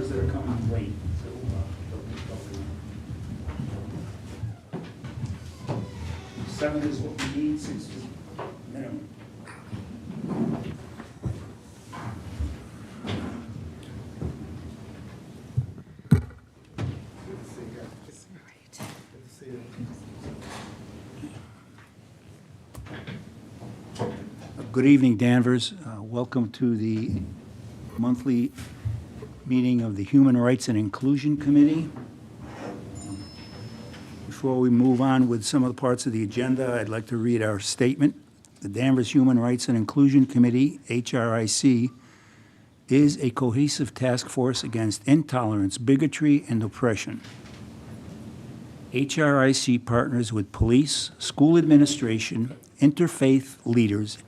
members that are coming late. So, they'll be 7 is what we need, 6 is minimum. Good evening, Danvers. Welcome to the monthly meeting of the Human Rights and Inclusion Committee. Before we move on with some of the parts of the agenda, I'd like to read our statement. The Danvers Human Rights and Inclusion Committee, HRIC, is a cohesive task force against intolerance, bigotry, and oppression. HRIC partners with police, school administration, interfaith leaders,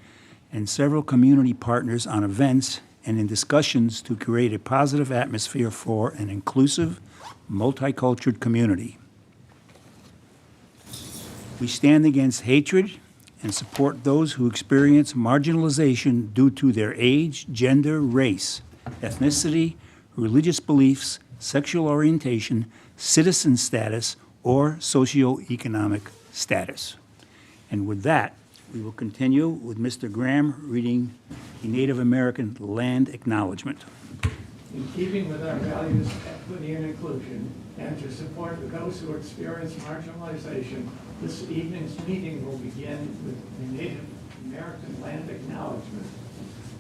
and several community partners on events and in discussions to create a positive atmosphere for an inclusive, multicultural community. We stand against hatred and support those who experience marginalization due to their age, gender, race, ethnicity, religious beliefs, sexual orientation, citizen status, or socioeconomic status. And with that, we will continue with Mr. Graham reading the Native American Land Acknowledgement. In keeping with our values, equity and inclusion, and to support those who experience marginalization, this evening's meeting will begin with the Native American Land Acknowledgement.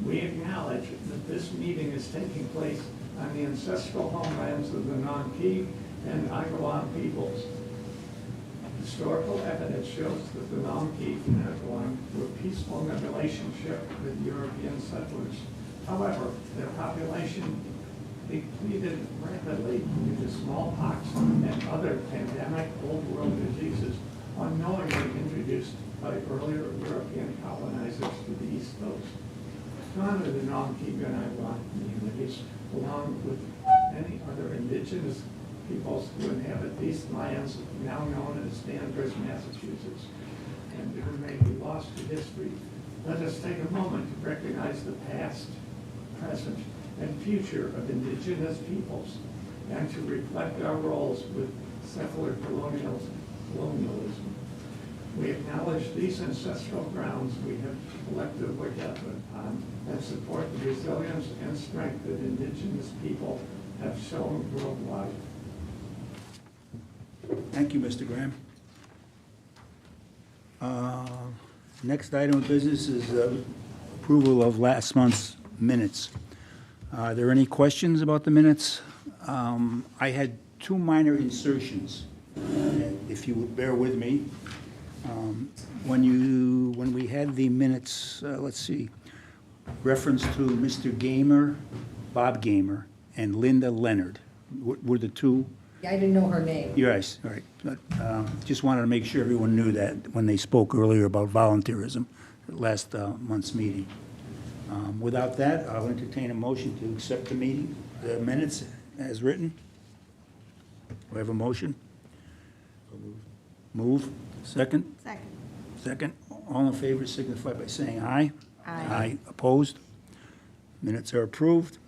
We acknowledge that this meeting is taking place on the ancestral homelands of the Nankee and Agawam peoples. Historical evidence shows that the Nankee and Agawam were peaceful in their relationship with European settlers. However, their population depleted rapidly due to smallpox and other pandemic old world diseases unknowingly introduced by earlier European colonizers to the East Coast. None of the Nankee and Agawam communities, along with many other indigenous peoples who inhabit these lands, now known as Danvers, Massachusetts, and who may be lost to history. Let us take a moment to recognize the past, present, and future of indigenous peoples, and to reflect our roles with settler colonialism. We acknowledge these ancestral grounds we have collectively gathered upon and support the resilience and strength that indigenous people have shown worldwide. Thank you, Mr. Graham. Next item of business is approval of last month's minutes. Are there any questions about the minutes? I had 2 minor insertions, if you would bear with me. When we had the minutes, let's see, reference to Mr. Gamer, Bob Gamer, and Linda Leonard were the 2. I didn't know her name. Yes, all right. Just wanted to make sure everyone knew that when they spoke earlier about volunteerism at last month's meeting. Without that, I'll entertain a motion to accept the minutes as written. We have a motion? Move. Second? Second. Second. All in favor signify by saying aye. Aye. Aye. Opposed? Minutes are approved.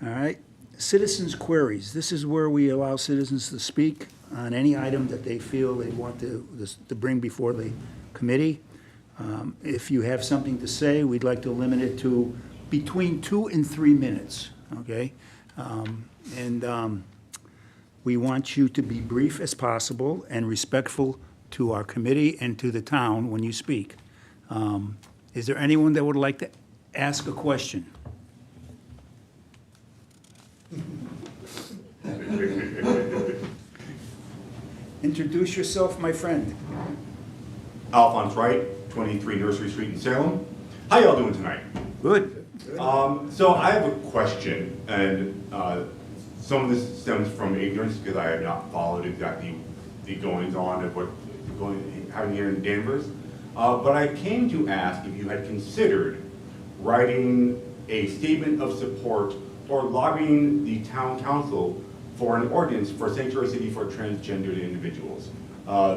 All right. Citizens' queries. This is where we allow citizens to speak on any item that they feel they want to bring before the committee. If you have something to say, we'd like to limit it to between 2 and 3 minutes, okay? We want you to be brief as possible and respectful to our committee and to the town when you speak. Is there anyone that would like to ask a question? Introduce yourself, my friend. Alphonse Wright, 23 Nursery Street in Salem. How y'all doing tonight? Good. So I have a question, and some of this stems from ignorance because I have not followed exactly the goings-on of what's happening here in Danvers. But I came to ask if you had considered writing a statement of support or lobbying the town council for an ordinance for sanctuary city for transgendered individuals. I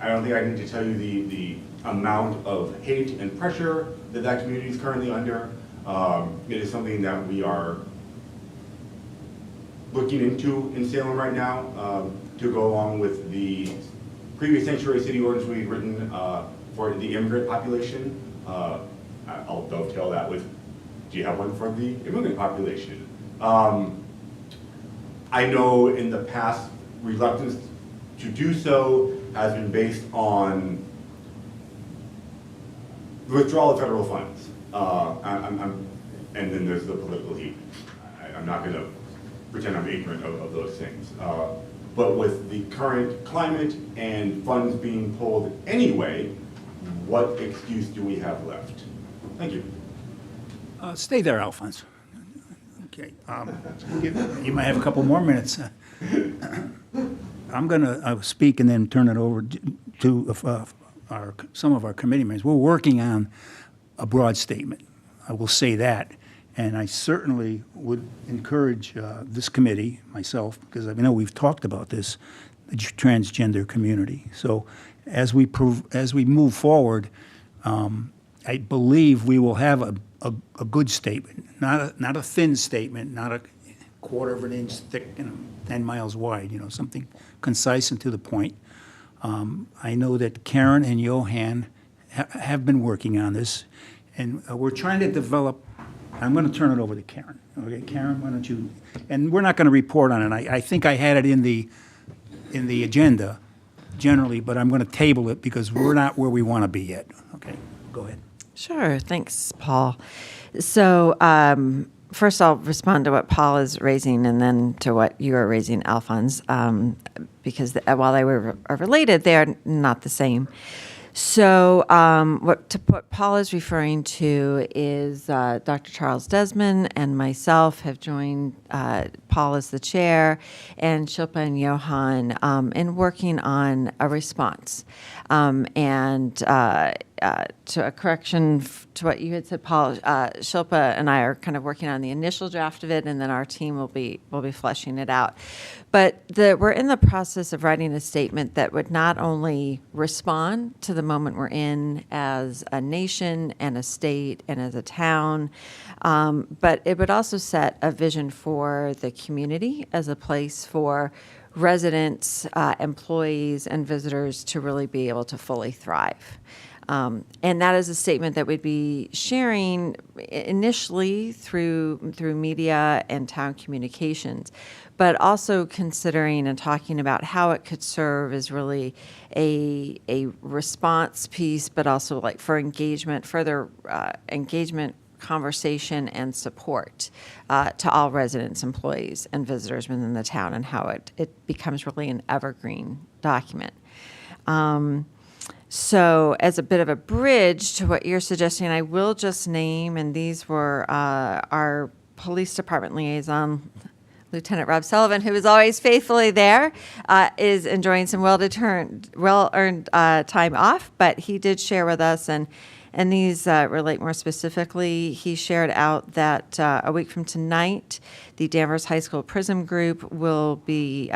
don't think I need to tell you the amount of hate and pressure that community is currently under. It is something that we are looking into in Salem right now to go along with the previous sanctuary city ordinance we've written for the immigrant population. I'll dovetail that with, do you have one for the immigrant population? I know in the past, reluctance to do so has been based on the withdrawal of federal funds. And then there's the political heat. I'm not going to pretend I'm ignorant of those things. But with the current climate and funds being pulled anyway, what excuse do we have left? Thank you. Stay there, Alphonse. Okay. You might have a couple more minutes. I'm going to speak and then turn it over to some of our committee members. We're working on a broad statement. I will say that. And I certainly would encourage this committee, myself, because I know we've talked about this, the transgender community. So as we move forward, I believe we will have a good statement, not a thin statement, not a quarter of an inch thick and 10 miles wide, something concise and to the point. I know that Karen and Johan have been working on this, and we're trying to develop. I'm going to turn it over to Karen. Okay, Karen, why don't you? And we're not going to report on it. I think I had it in the agenda generally, but I'm going to table it because we're not where we want to be yet. Okay, go ahead. Sure. Thanks, Paul. So first I'll respond to what Paul is raising and then to what you are raising, Alphonse, because while they are related, they are not the same. So what Paul is referring to is Dr. Charles Desmond and myself have joined Paul as the chair and Shilpa and Johan in working on a response. And to a correction to what you had said, Paul, Shilpa and I are kind of working on the initial draft of it, and then our team will be fleshing it out. But we're in the process of writing a statement that would not only respond to the moment we're in as a nation and a state and as a town, but it would also set a vision for the community as a place for residents, employees, and visitors to really be able to fully thrive. And that is a statement that we'd be sharing initially through media and town communications, but also considering and talking about how it could serve as really a response piece, but also like for engagement, further engagement, conversation, and support to all residents, employees, and visitors within the town, and how it becomes really an evergreen document. So as a bit of a bridge to what you're suggesting, I will just name, and these were our police department liaison, Lieutenant Rob Sullivan, who is always faithfully there, is enjoying some well-earned time off, but he did share with us, and these relate more specifically. He shared out that a week from tonight, the Danvers High School Prism Group will be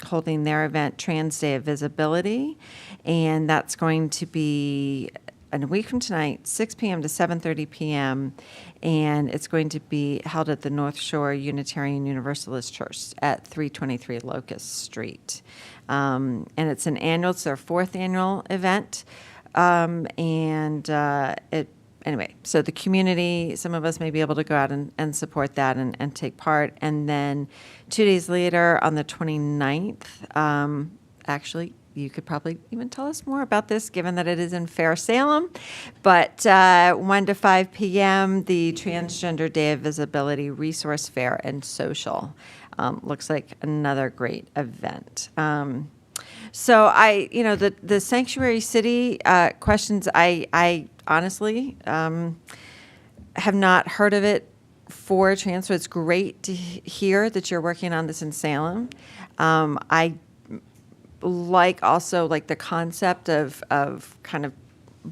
holding their event, Trans Day of Visibility, and that's going to be a week from tonight, 6 p.m. to 7:30 p.m., and it's going to be held at the North Shore Unitarian Universalist Church at 323 Locust Street. And it's their fourth annual event. Anyway, so the community, some of us may be able to go out and support that and take part. And then 2 days later, on the 29th, actually, you could probably even tell us more about this, given that it is in Fair Salem. But 1 to 5 p.m., the Transgender Day of Visibility Resource Fair and Social. Looks like another great event. So the sanctuary city questions, I honestly have not heard of it for transfer. It's great to hear that you're working on this in Salem. I like the concept of kind of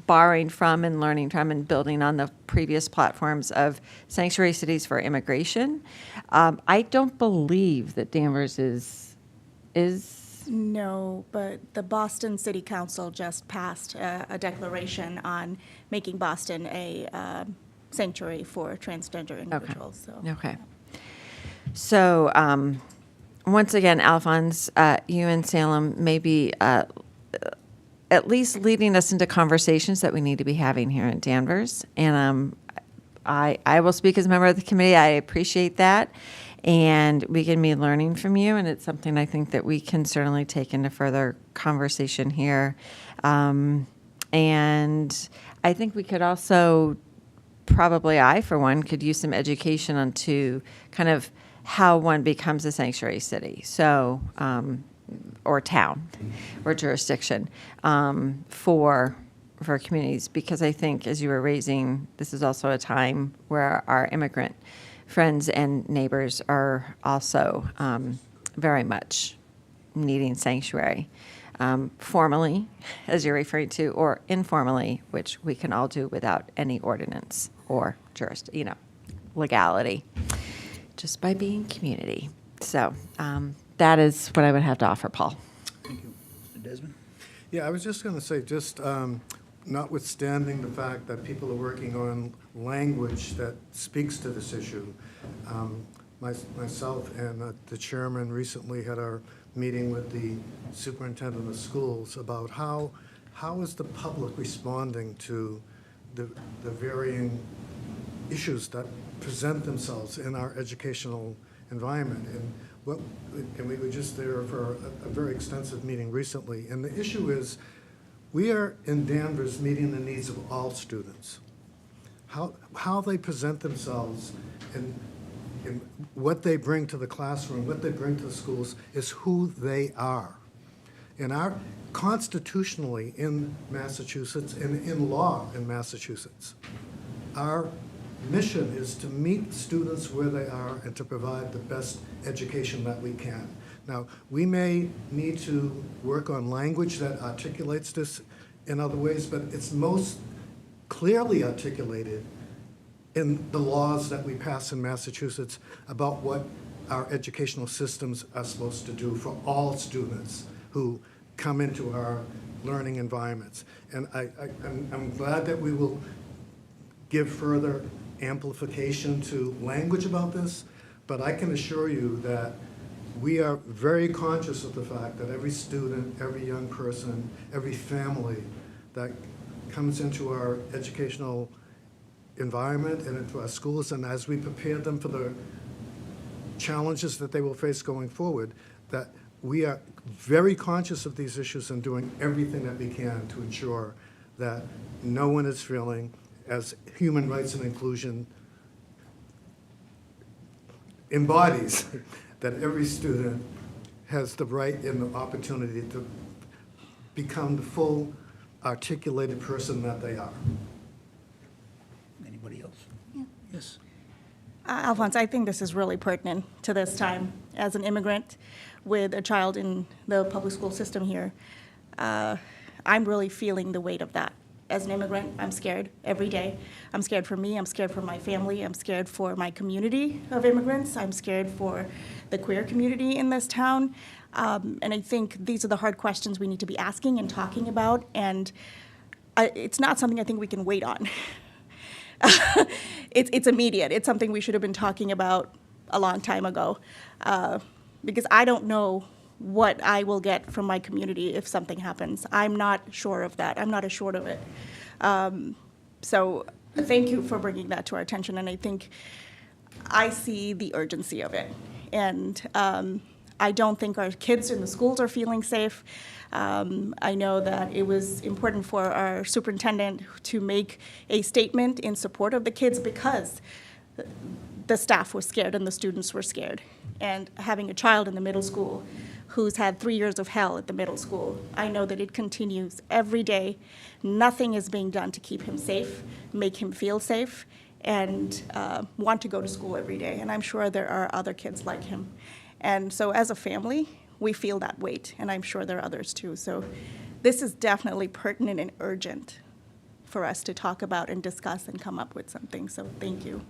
borrowing from and learning from and building on the previous platforms of sanctuary cities for immigration. I don't believe that Danvers is. No, but the Boston City Council just passed a declaration on making Boston a sanctuary for transgender individuals. Okay. So once again, Alphonse, you and Salem may be at least leading us into conversations that we need to be having here in Danvers. And I will speak as a member of the committee. I appreciate that. And we can be learning from you. And it's something I think that we can certainly take into further conversation here. And I think we could also, probably I, for one, could use some education onto kind of how one becomes a sanctuary city. So, or town or jurisdiction for communities, because I think as you were raising, this is also a time where our immigrant friends and neighbors are also very much needing sanctuary, formally, as you're referring to, or informally, which we can all do without any ordinance or legality, just by being community. So that is what I would have to offer, Paul. Thank you. Mr. Desmond? Yeah, I was just going to say, just notwithstanding the fact that people are working on language that speaks to this issue, myself and the chairman recently had our meeting with the superintendent of schools about how is the public responding to the varying issues that present themselves in our educational environment. And we were just there for a very extensive meeting recently. And the issue is, we are in Danvers meeting the needs of all students. How they present themselves and what they bring to the classroom, what they bring to the schools, is who they are. And constitutionally in Massachusetts and in law in Massachusetts, our mission is to meet students where they are and to provide the best education that we can. Now, we may need to work on language that articulates this in other ways, but it's most clearly articulated in the laws that we pass in Massachusetts about what our educational systems are supposed to do for all students who come into our learning environments. And I'm glad that we will give further amplification to language about this, but I can assure you that we are very conscious of the fact that every student, every young person, every family that comes into our educational environment and into our schools, and as we prepare them for the challenges that they will face going forward, that we are very conscious of these issues and doing everything that we can to ensure that no one is feeling, as human rights and inclusion embodies, that every student has the right and the opportunity to become the full articulated person that they are. Anybody else? Yes. Alphonse, I think this is really pertinent to this time. As an immigrant with a child in the public school system here, I'm really feeling the weight of that. As an immigrant, I'm scared every day. I'm scared for me, I'm scared for my family, I'm scared for my community of immigrants, I'm scared for the queer community in this town. And I think these are the hard questions we need to be asking and talking about, and it's not something I think we can wait on. It's immediate. It's something we should have been talking about a long time ago, because I don't know what I will get from my community if something happens. I'm not sure of that. I'm not assured of it. So thank you for bringing that to our attention, and I think I see the urgency of it. And I don't think our kids in the schools are feeling safe. I know that it was important for our superintendent to make a statement in support of the kids because the staff was scared and the students were scared. And having a child in the middle school who's had 3 years of hell at the middle school, I know that it continues every day. Nothing is being done to keep him safe, make him feel safe, and want to go to school every day. And I'm sure there are other kids like him. And so as a family, we feel that weight, and I'm sure there are others too. So this is definitely pertinent and urgent for us to talk about and discuss and come up with something. So thank you.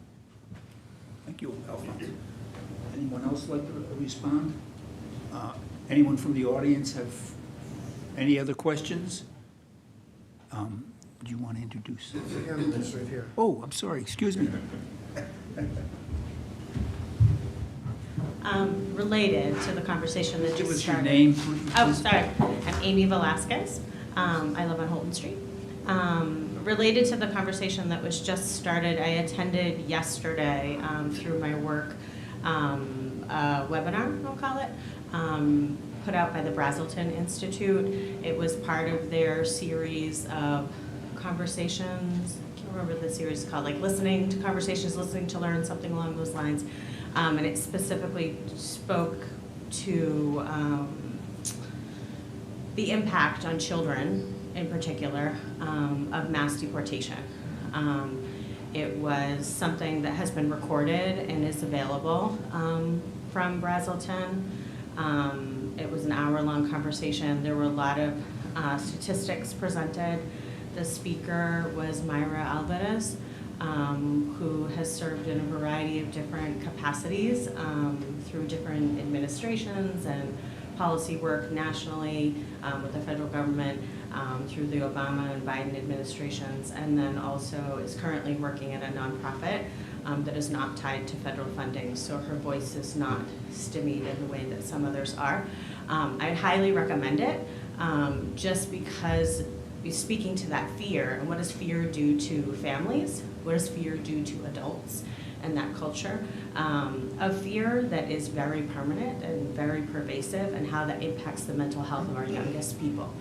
Thank you, Alphonse. Anyone else like to respond? Anyone from the audience have any other questions? Do you want to introduce? Again, this right here. Oh, I'm sorry, excuse me. Related to the conversation that Give just us your started. name, please. Oh, sorry. I'm Amy Velasquez. I live on Holton Street. Related to the conversation that was just started, I attended yesterday through my work a webinar, I'll call it, put out by the Brazelton Institute. It was part of their series of conversations. I can't remember the series is called, like listening to conversations, listening to learn, something along those lines. And it specifically spoke to the impact on children in particular of mass deportation. It was something that has been recorded and is available from Brazelton. It was an hour-long conversation. There were a lot of statistics presented. The speaker was Myra Alvarez, who has served in a variety of different capacities through different administrations and policy work nationally with the federal government through the Obama and Biden administrations, and then also is currently working at a nonprofit that is not tied to federal funding, so her voice is not stymied in the way that some others are. I'd highly recommend it, just because speaking to that fear, and what does fear do to families? What does fear do to adults and that culture of fear that is very permanent and very pervasive, and how that impacts the mental health of our youngest people,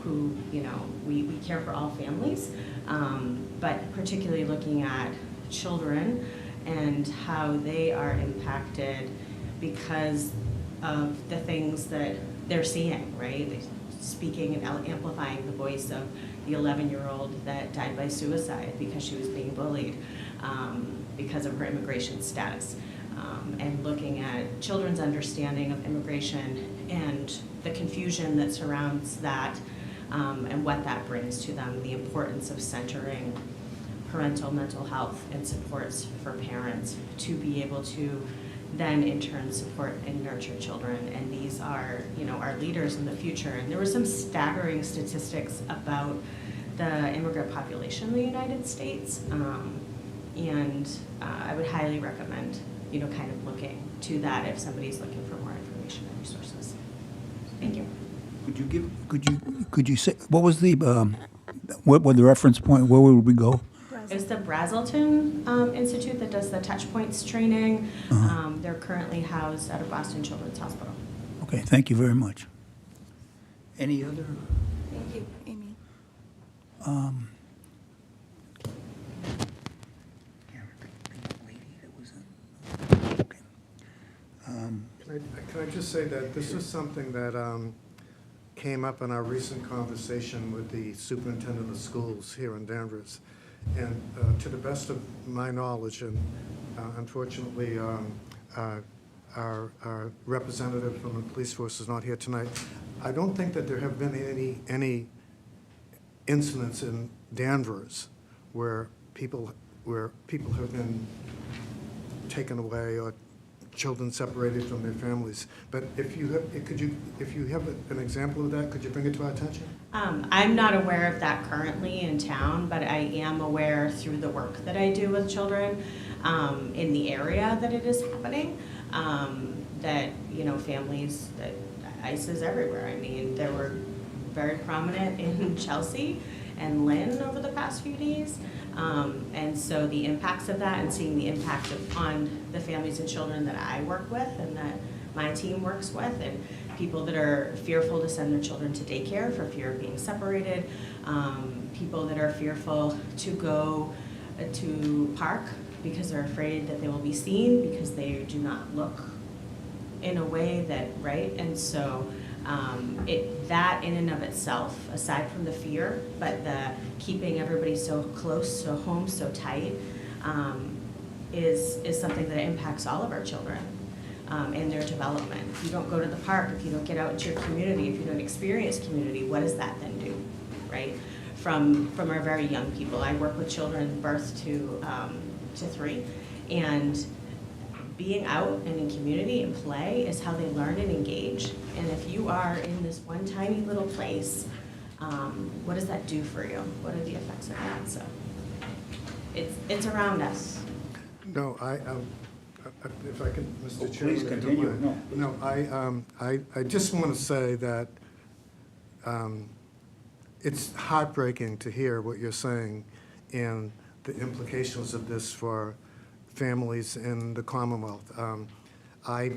who, you know, we care for all families, but particularly looking at children and how they are impacted because of the things that they're seeing, right? Speaking and amplifying the voice of the 11-year-old that died by suicide because she was being bullied because of her immigration status, and looking at children's understanding of immigration and the confusion that surrounds that, and what that brings to them, the importance of centering parental mental health and supports for parents to be able to then in turn support and nurture children. And these are, you know, our leaders in the future. And there were some staggering statistics about the immigrant population in the United States. And I would highly recommend, you know, kind of looking to that if somebody's looking for more information and resources. Thank you. Could you say, what was the, what the reference point, where would we go? It's the Brazelton Institute that does the touch points training. They're currently housed out of Boston Children's Hospital. Okay, thank you very much. Any other? Thank you, Amy. Okay. Can I just say that this is something that came up in our recent conversation with the superintendent of schools here in Danvers. And to the best of my knowledge, and unfortunately our representative from the police force is not here tonight, I don't think that there have been any incidents in Danvers where people have been taken away or children separated from their families. But if you have an example of that, could you bring it to our attention? I'm not aware of that currently in town, but I am aware through the work that I do with children in the area that it is happening, that, you know, families, that ICE is everywhere. I mean, there were very prominent in Chelsea and Lynn over the past few days. And so the impacts of that and seeing the impact on the families and children that I work with and that my team works with, and people that are fearful to send their children to daycare for fear of being separated, people that are fearful to go to park because they're afraid that they will be seen because they do not look in a way that, right? And so that in and of itself, aside from the fear, but the keeping everybody so close, so home, so tight, is something that impacts all of our children and their development. If you don't go to the park, if you don't get out into your community, if you don't experience community, what does that then do, right? From our very young people. I work with children birth to 3, and being out and in community and play is how they learn and engage. And if you are in this one tiny little place, what does that do for you? What are the effects of that? So it's around us. No, If I can, Mr. Oh, Chairman. please if you don't continue. mind. No, I just want to say that it's heartbreaking to hear what you're saying and the implications of this for families in the Commonwealth. I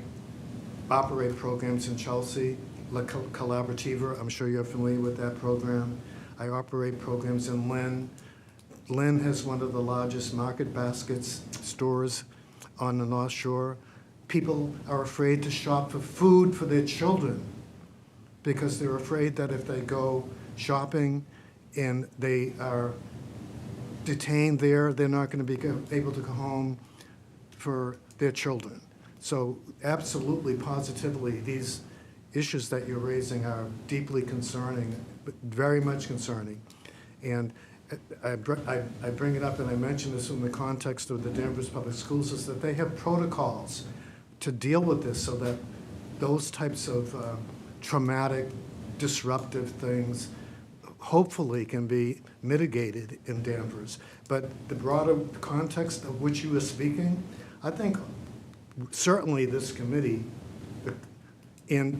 operate programs in Chelsea, La Collaborativa, I'm sure you're familiar with that program. I operate programs in Lynn. Lynn has one of the largest market baskets stores on the North Shore. People are afraid to shop for food for their children because they're afraid that if they go shopping and they are detained there, they're not going to be able to go home for their children. So absolutely, positively, these issues that you're raising are deeply concerning, but very much concerning. And I bring it up, and I mention this in the context of the Danvers Public Schools, is that they have protocols to deal with this so that those types of traumatic, disruptive things hopefully can be mitigated in Danvers. But the broader context of which you were speaking, I think certainly this committee and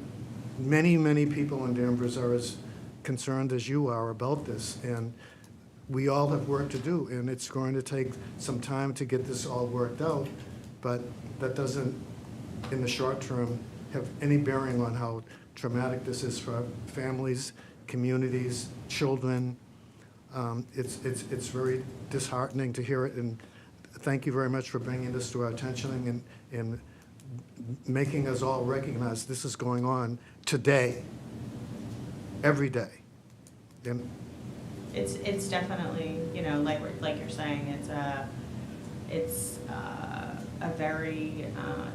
many, many people in Danvers are as concerned as you are about this. And we all have work to do, and it's going to take some time to get this all worked out, but that doesn't, in the short term, have any bearing on how traumatic this is for families, communities, children. It's very disheartening to hear it, and thank you very much for bringing this to our attention and making us all recognize this is going on today, every day. And It's definitely, you know, like you're saying, it's a very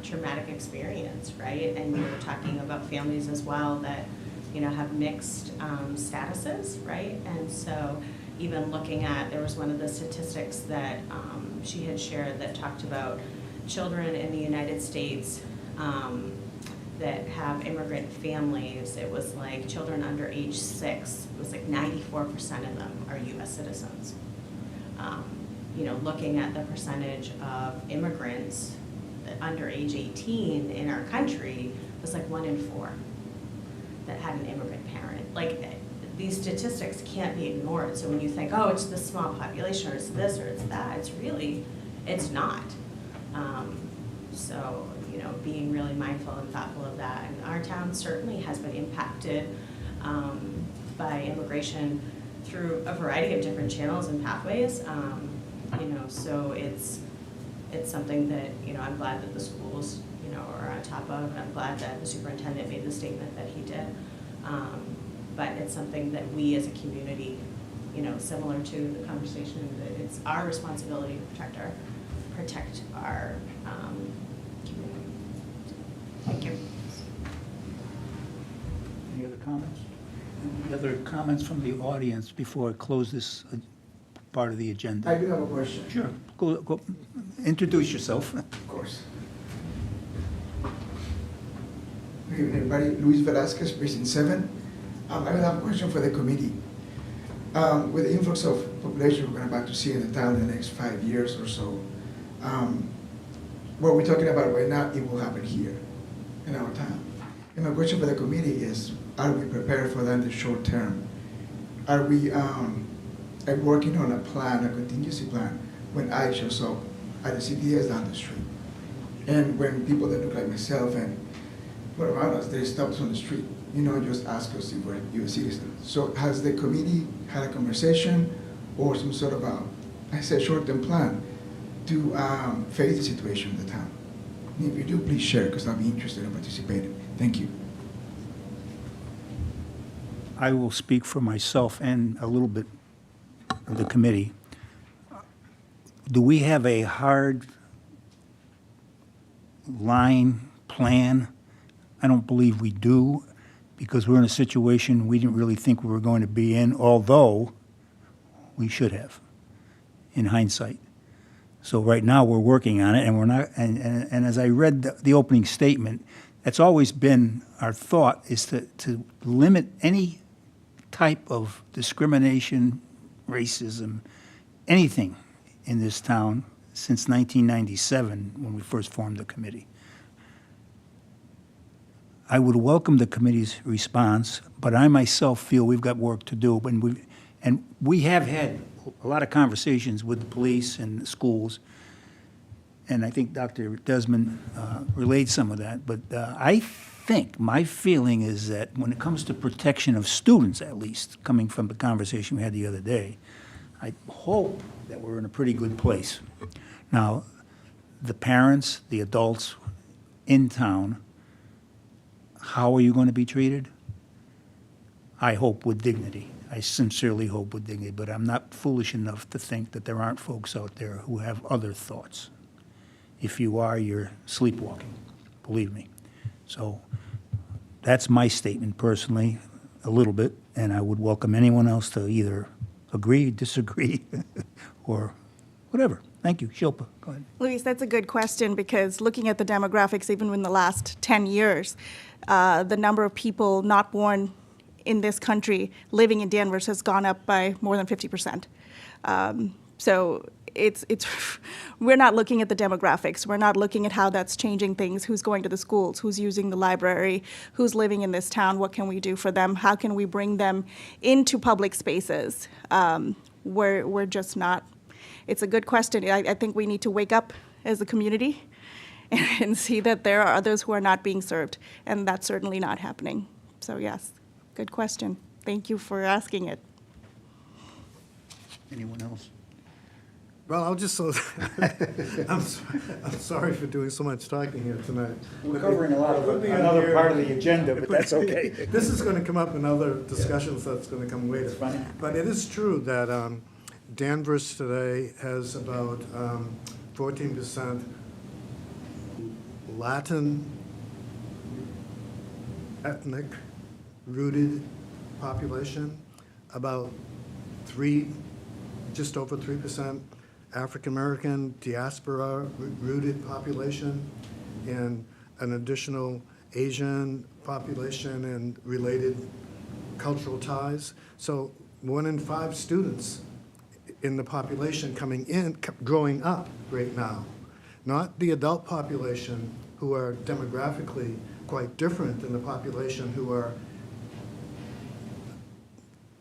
traumatic experience, right? And you're talking about families as well that, you know, have mixed statuses, right? And so even looking at, there was one of the statistics that she had shared that talked about children in the United States that have immigrant families. It was like children under age 6, it was like 94% of them are US citizens. You know, looking at the percentage of immigrants under age 18 in our country was like 1 in 4 that had an immigrant parent. Like, these statistics can't be ignored. So when you think, oh, it's this small population, or it's this, or it's that, it's not. So, you know, being really mindful and thoughtful of that. And our town certainly has been impacted by immigration through a variety of different channels and pathways. You know, so it's something that, you know, I'm glad that the schools, you know, are on top of, and I'm glad that the superintendent made the statement that he did. But it's something that we as a community, you know, similar to the conversation, that it's our responsibility to protect our community. Thank you. Any other comments? Any other comments from the audience before I close this part of the agenda? I do have a question. Sure. Go. Introduce yourself. Of course. Good evening, everybody. Luis Velasquez, Precinct 7. I have a question for the committee. With the influx of population we're about to see in the town in the next 5 years or so, what we're talking about right now, it will happen here in our town. And my question for the committee is, are we prepared for that in the short term? Are we working on a plan, a contingency plan, when I shows up at the CPS down the street? And when people that look like myself and what around us, they stop us on the street, you know, just ask us if we're U.S. citizens. So has the committee had a conversation or some sort of short-term plan to face the situation in the town? And if you do, please share, because I'll be interested in participating. Thank you. I will speak for myself and a little bit of the committee. Do we have a hard line plan? I don't believe we do, because we're in a situation we didn't really think we were going to be in, although we should have, in hindsight. So right now, we're working on it, and we're not, and as I read the opening statement, that's always been our thought, is to limit any type of discrimination, racism, anything in this town since 1997, when we first formed the committee. I would welcome the committee's response, but I myself feel we've got work to do. And we have had a lot of conversations with the police and the schools, and I think Dr. Desmond relayed some of that. But I think, my feeling is that when it comes to protection of students, at least, coming from the conversation we had the other day, I hope that we're in a pretty good place. Now, the parents, the adults in town, how are you going to be treated? I hope with dignity. I sincerely hope with dignity, but I'm not foolish enough to think that there aren't folks out there who have other thoughts. If you are, you're sleepwalking, believe me. So that's my statement personally, a little bit, and I would welcome anyone else to either agree, disagree, or whatever. Thank you. Shilpa, go ahead. Luis, that's a good question, because looking at the demographics, even in the last 10 years, the number of people not born in this country living in Danvers has gone up by more than 50%. So it's we're not looking at the demographics. We're not looking at how that's changing things, who's going to the schools, who's using the library, who's living in this town, what can we do for them, how can we bring them into public spaces. We're just not. It's a good question. I think we need to wake up as a community and see that there are others who are not being served, and that's certainly not happening. So yes, good question. Thank you for asking it. Anyone else? Well, I'll just, I'm sorry for doing so much talking here tonight. We're covering a lot of Put me on another here. part of the agenda, but that's okay. This is going to come up in other discussions that's going to come later. It's fine. But it is true that Danvers today has about 14% Latin ethnic rooted population, about just over 3% African-American diaspora rooted population, and an additional Asian population and related cultural ties. So 1 in 5 students in the population growing up right now, not the adult population who are demographically quite different than the population who are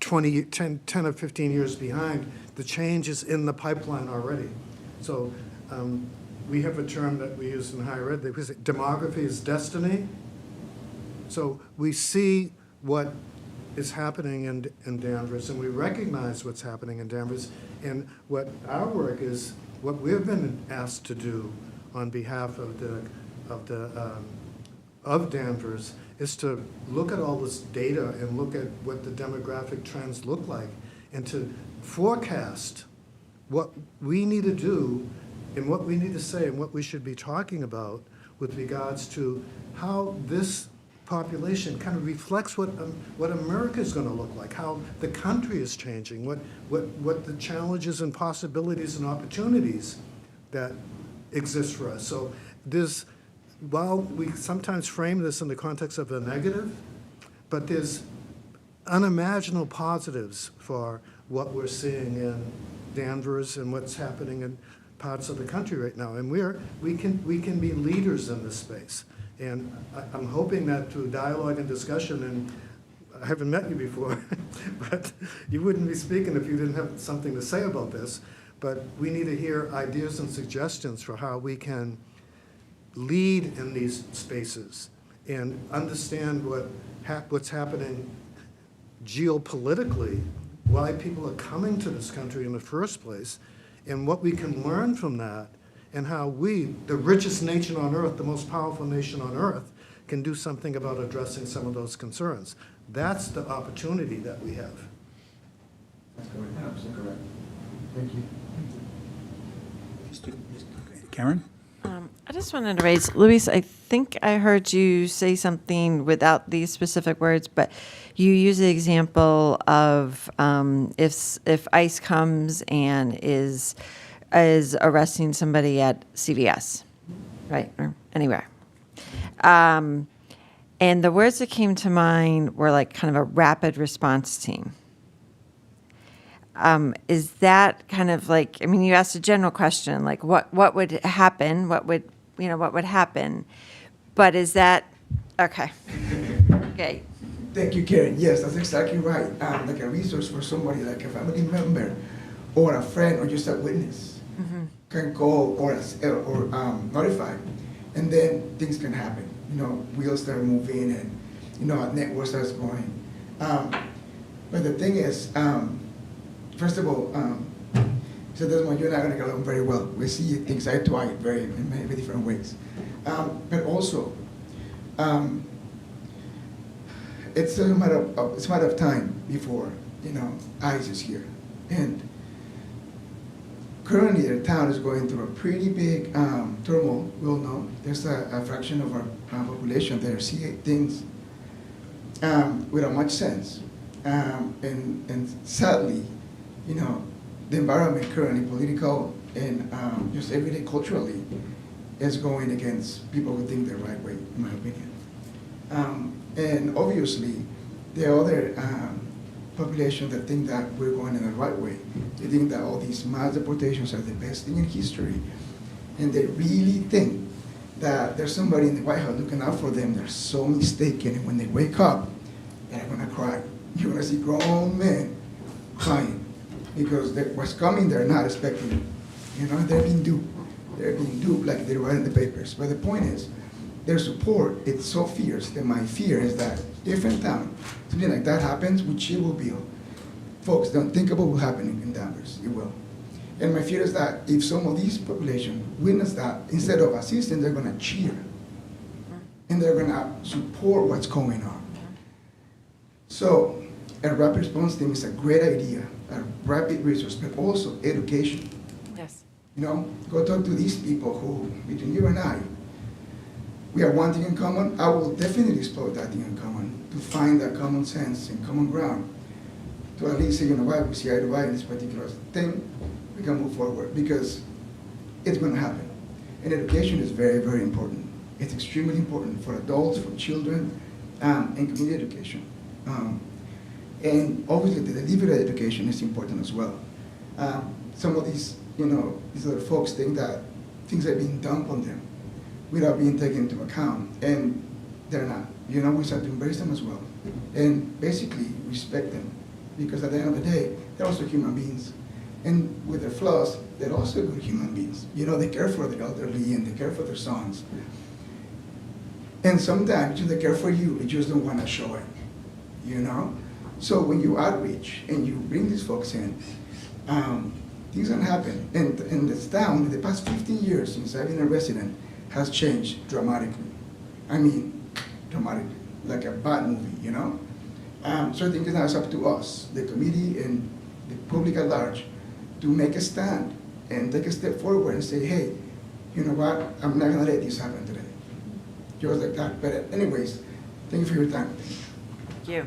10 or 15 years behind. The change is in the pipeline already. So we have a term that we use in higher ed, they say demography is destiny. So we see what is happening in Danvers, and we recognize what's happening in Danvers, and what our work is, what we've been asked to do on behalf of Danvers is to look at all this data and look at what the demographic trends look like, and to forecast what we need to do and what we need to say and what we should be talking about with regards to how this population kind of reflects what America is going to look like, how the country is changing, what the challenges and possibilities and opportunities that exist for us. So while we sometimes frame this in the context of a negative, but there's unimaginable positives for what we're seeing in Danvers and what's happening in parts of the country right now. And we can be leaders in this space. And I'm hoping that through dialogue and discussion, and I haven't met you before, but you wouldn't be speaking if you didn't have something to say about this. But we need to hear ideas and suggestions for how we can lead in these spaces and understand what's happening geopolitically, why people are coming to this country in the first place, and what we can learn from that, and how we, the richest nation on earth, the most powerful nation on earth, can do something about addressing some of those concerns. That's the opportunity that we have. That's correct. Absolutely correct. Thank you. Karen? I just wanted to raise, Luis, I think I heard you say something without these specific words, but you use the example of if ICE comes and is arresting somebody at CVS, right, or anywhere. And the words that came to mind were like kind of a rapid response team. is that kind of like, I mean, you asked a general question, like what would happen? What would happen? But is that, okay. Okay. Thank you, Karen. Yes, that's exactly right. Like a resource for somebody, like a family member, or a friend, or just a witness, can call or notify, and then things can happen. You know, wheels start moving, and you know, a network starts going. But the thing is, first of all, so Desmond, you and I are going to get along very well. We see things eye to eye in many different ways. But also, it's a matter of time before, you know, ICE is here. And currently the town is going through a pretty big turmoil. We all know there's a fraction of our population that see things without much sense. And sadly, you know, the environment currently, political and just everyday culturally, is going against people who think the right way, in my opinion. And obviously, there are other population that think that we're going in the right way. They think that all these mass deportations are the best thing in history. And they really think that there's somebody in the White House looking out for them. They're so mistaken. And when they wake up, they're going to cry. You're going to see grown men crying because what's coming they're not expecting. You know, they're being duped. They're being duped like they write in the papers. But the point is, their support, it's so fierce that my fear is that if in town something like that happens, which it will be, folks, don't think about what will happen in Danvers. It will. And my fear is that if some of these population witness that, instead of assisting, they're going to cheer. And they're going to support what's going on. So a rapid response team is a great idea, a rapid resource, but also education. Yes. You know, go talk to these people who, between you and I, we have one thing in common. I will definitely explore that thing in common to find that common sense and common ground. To at least say, you know what, we see eye to eye in this particular thing, we can move forward because it's going to happen. And education is very, very important. It's extremely important for adults, for children, and community education. And obviously the delivery of education is important as well. Some of these, you know, these other folks think that things are being dumped on them without being taken into account, and they're not. You know, we start to embrace them as well, and basically respect them, because at the end of the day, they're also human beings, and with their flaws, they're also good human beings. You know, they care for the elderly and they care for their sons, and sometimes they care for you, they just don't want to show it. You know, so when you outreach and you bring these folks in, things can happen. And this town, in the past 15 years since I've been a resident, has changed dramatically. I mean, dramatically, like a bad movie, you know? So I think now it's up to us, the committee and the public at large, to make a stand and take a step forward and say, hey, you know what, I'm not gonna let this happen today. Just like that. But anyways, thank you for your time. Thank you.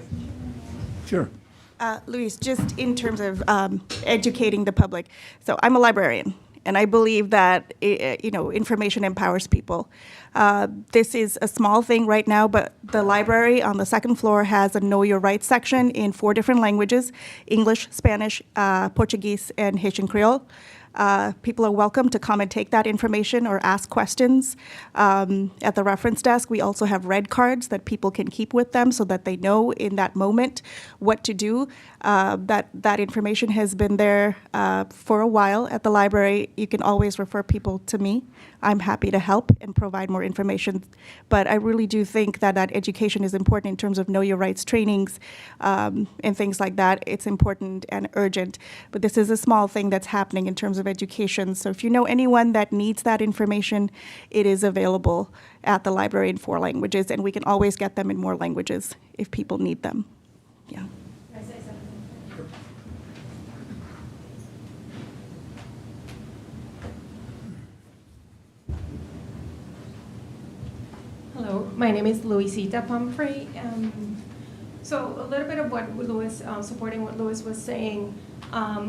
Sure. Luis, just in terms of educating the public, so I'm a librarian, and I believe that you know, information empowers people. This is a small thing right now, but the library on the second floor has a Know Your Rights section in 4 different languages: English, Spanish, Portuguese, and Haitian Creole. People are welcome to come and take that information or ask questions at the reference desk. We also have red cards that people can keep with them so that they know in that moment what to do. That information has been there for a while at the library. You can always refer people to me. I'm happy to help and provide more information. But I really do think that education is important in terms of know your rights trainings and things like that. It's important and urgent. But this is a small thing that's happening in terms of education. So if you know anyone that needs that information, it is available at the library in 4 languages, and we can always get them in more languages if people need them. Yeah. Hello, my name is Luisita Pumphrey. So a little bit of what Louis, supporting what Louis was saying,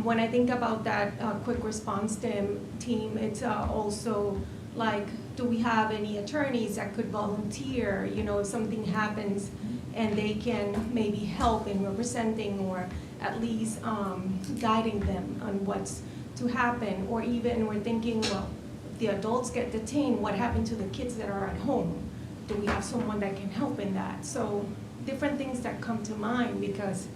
when I think about that quick response team, it's also like do we have any attorneys that could volunteer, if something happens and they can maybe help in representing or at least guiding them on what's to happen, or even we're thinking, well, if the adults get detained, what happened to the kids that are at home? Do we have someone that can help in that? So different things that come to mind because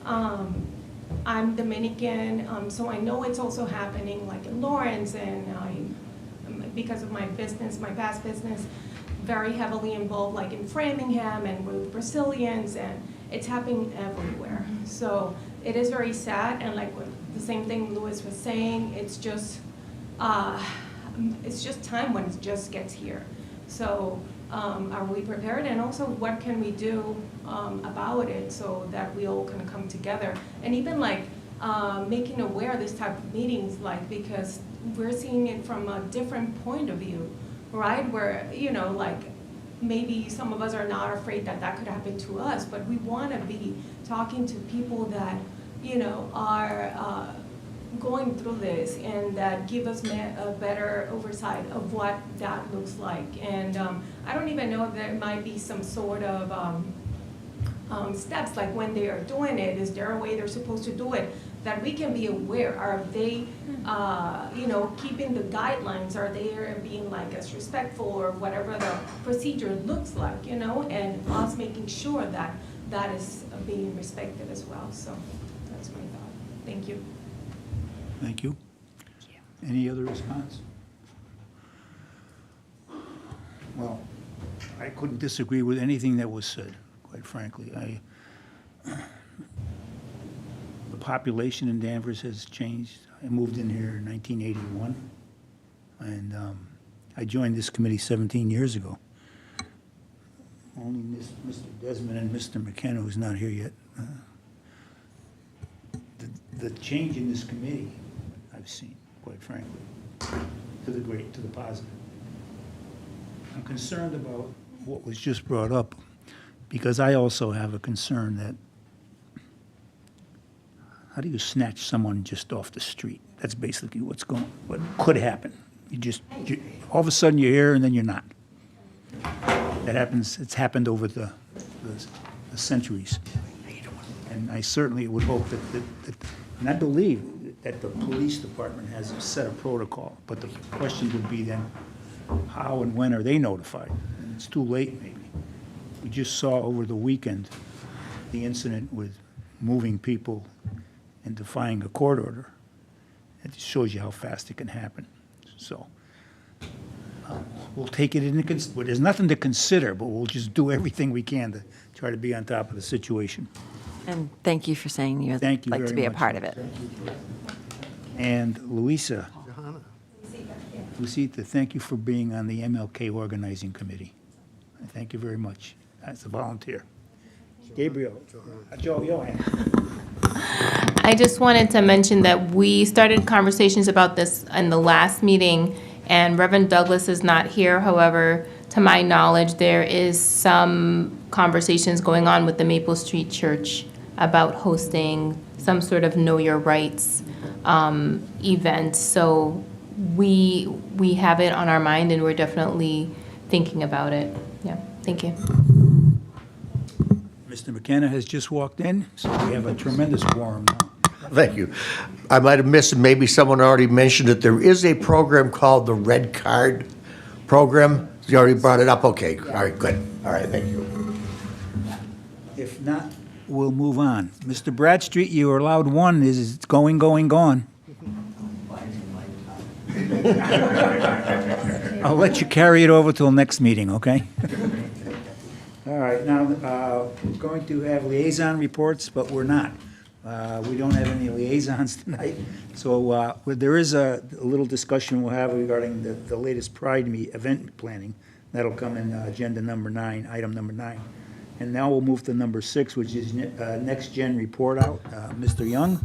I'm Dominican, so I know it's also happening like in Lawrence, and because of my business, my past business, very heavily involved like in Framingham and with Brazilians, and it's happening everywhere. So it is very sad, and like the same thing Louis was saying, it's just time when it just gets here. So are we prepared? And also, what can we do about it so that we all can come together? And even like making aware of this type of meetings, like, because we're seeing it from a different point of view, right? Where, like, maybe some of us are not afraid that that could happen to us, but we want to be talking to people that, are going through this and that give us a better oversight of what that looks like. And I don't even know if there might be some sort of steps, like when they are doing it, is there a way they're supposed to do it that we can be aware? Are they, keeping the guidelines? Are they being like as respectful, or whatever the procedure looks like, and us making sure that that is being respected as well. So that's my thought. Thank you. Thank you. Any other response? Well, I couldn't disagree with anything that was said, quite frankly. The population in Danvers has changed. I moved in here in 1981, and I joined this committee 17 years ago. Only Mr. Desmond and Mr. McKenna, who's not here yet. The change in this committee I've seen, quite frankly, to the positive. I'm concerned about what was just brought up, because I also have a concern that how do you snatch someone just off the street? That's basically what could happen. All of a sudden you're here and then you're not. That happens, it's happened over the centuries. And I certainly would hope that and I believe that the police department has a set of protocol, but the question would be then, how and when are they notified? And it's too late, maybe. We just saw over the weekend the incident with moving people and defying a court order. It just shows you how fast it can happen. So we'll take it into consideration. There's nothing to consider, but we'll just do everything we can to try to be on top of the situation. And thank you for saying you'd Thank you like to very be a much. part of it. And Luisa, Johanna? Lucita, thank you for being on the MLK Organizing Committee. Thank you very much as a volunteer. Gabriel, Joanne. I just wanted to mention that we started conversations about this in the last meeting, and Reverend Douglas is not here. However, to my knowledge, there is some conversations going on with the Maple Street Church about hosting some sort of Know Your Rights event. So we have it on our mind, and we're definitely thinking about it. Yeah, thank you. Mr. McKenna has just walked in, so we have a tremendous quorum now. Thank you. I might have missed, and maybe someone already mentioned it, there is a program called the Red Card Program. You already brought it up? Okay, all right, good. All right, thank you. If not, we'll move on. Mr. Bradstreet, you are allowed one. It's going, gone. I'll let you carry it over till next meeting, okay? All right, now, we're going to have liaison reports, but we're not. We don't have any liaisons tonight. So there is a little discussion we'll have regarding the latest Pride event planning. That'll come in agenda number 9, item number 9. And now we'll move to number 6, which is Next Gen report out. Mr. Young?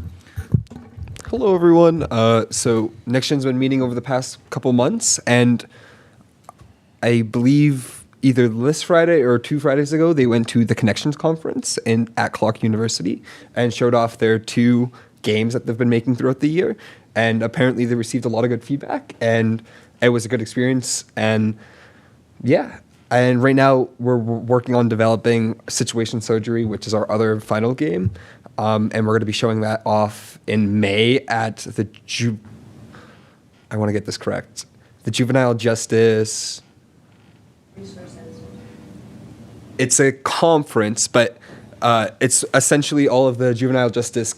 Hello, everyone. So Next Gen's been meeting over the past couple months, and I believe either this Friday or 2 Fridays ago, they went to the Connections Conference at Clark University and showed off their 2 games that they've been making throughout the year. And apparently they received a lot of good feedback, and it was a good experience, and yeah. And right now we're working on developing Situation Surgery, which is our other final game, and we're going to be showing that off in May at the I want to get this correct, the Juvenile Justice. It's a conference, but it's essentially all of the juvenile justice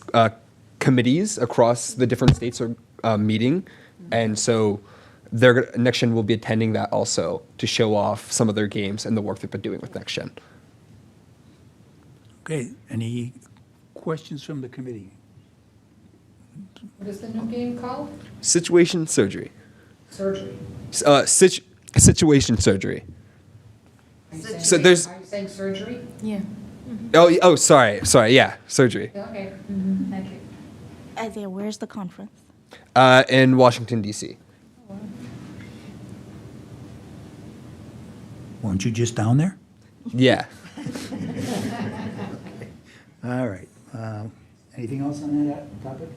committees across the different states are meeting, and so Next Gen will be attending that also to show off some of their games and the work they've been doing with Next Gen. Okay, any questions from the committee? What is the new game called? Situation Surgery. Surgery. Situation Surgery. Are you saying, So there's- Are you saying surgery? Yeah. Oh, sorry, yeah, surgery. Yeah, okay, thank you. Isaiah, where's the conference? In Washington, D.C. Weren't you just down there? Yeah. All right. Anything else on that topic?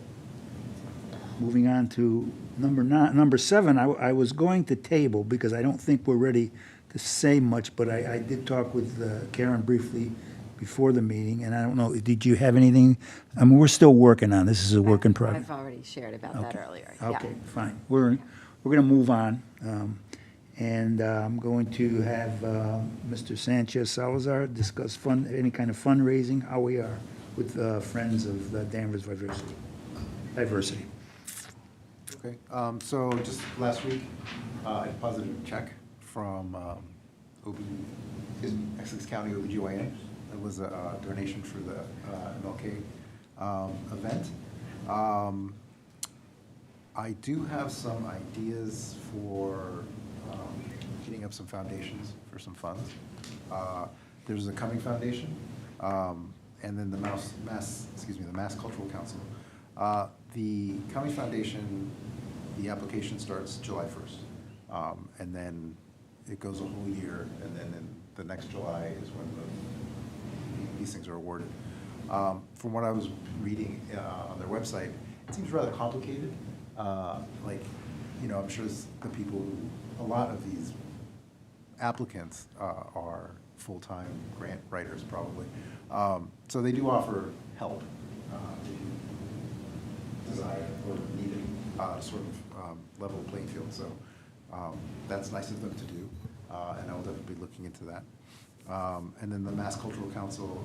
Moving on to number 7, I was going to table because I don't think we're ready to say much, but I did talk with Karen briefly before the meeting, and I don't know, did you have anything? I mean, we're still working on, this is a work in progress. I've already shared about that Okay. earlier. Yeah. Okay, fine. We're going to move on. And I'm going to have Mr. Sanchez Salazar discuss any kind of fundraising, how we are with Friends of the Danvers Diversity. Okay, so just last week, I deposited a check from Essex County OBGYN. It was a donation for the MLK event. I do have some ideas for getting up some foundations for some funds. There's a Coming Foundation, and then the Mass Cultural Council. The Coming Foundation, the application starts July 1st, and then it goes a whole year, and then in the next July is when these things are awarded. From what I was reading on their website, it seems rather complicated. I'm sure the people a lot of these applicants are full-time grant writers, probably. So they do offer help if you desire or need it, sort of level playing field. So that's nice of them to do, and I will definitely be looking into that. And then the Mass Cultural Council,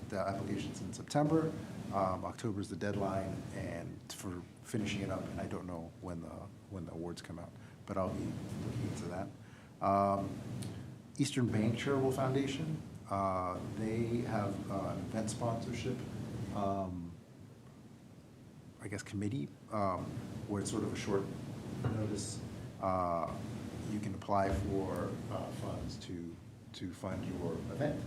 the application's in September. October is the deadline, and for finishing it up, and I don't know when the awards come out, but I'll be looking into that. Eastern Bank Charitable Foundation, they have an event sponsorship, committee, where it's sort of a short notice. You can apply for funds to fund your event,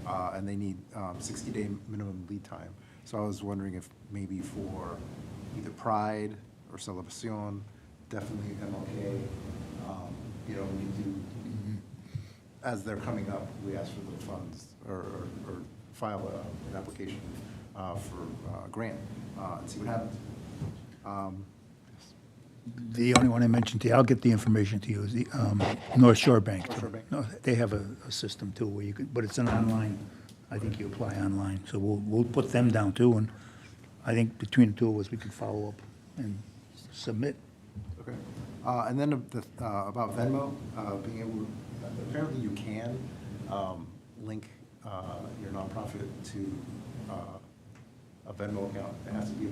and they need 60-day minimum lead time. So I was wondering if maybe for either Pride or Celebración, definitely MLK, we do, as they're coming up, we ask for the funds or file an application for a grant and see what happens. The only one I mentioned to you, I'll get the information to you, is the North Shore Bank. North Shore Bank. No, they have a system too where you can, but it's an online, I think you apply online. So we'll put them down too, and I think between the two of us, we can follow up and submit. Okay. And then about Venmo, being able, apparently you can link your nonprofit to a Venmo account. It has to be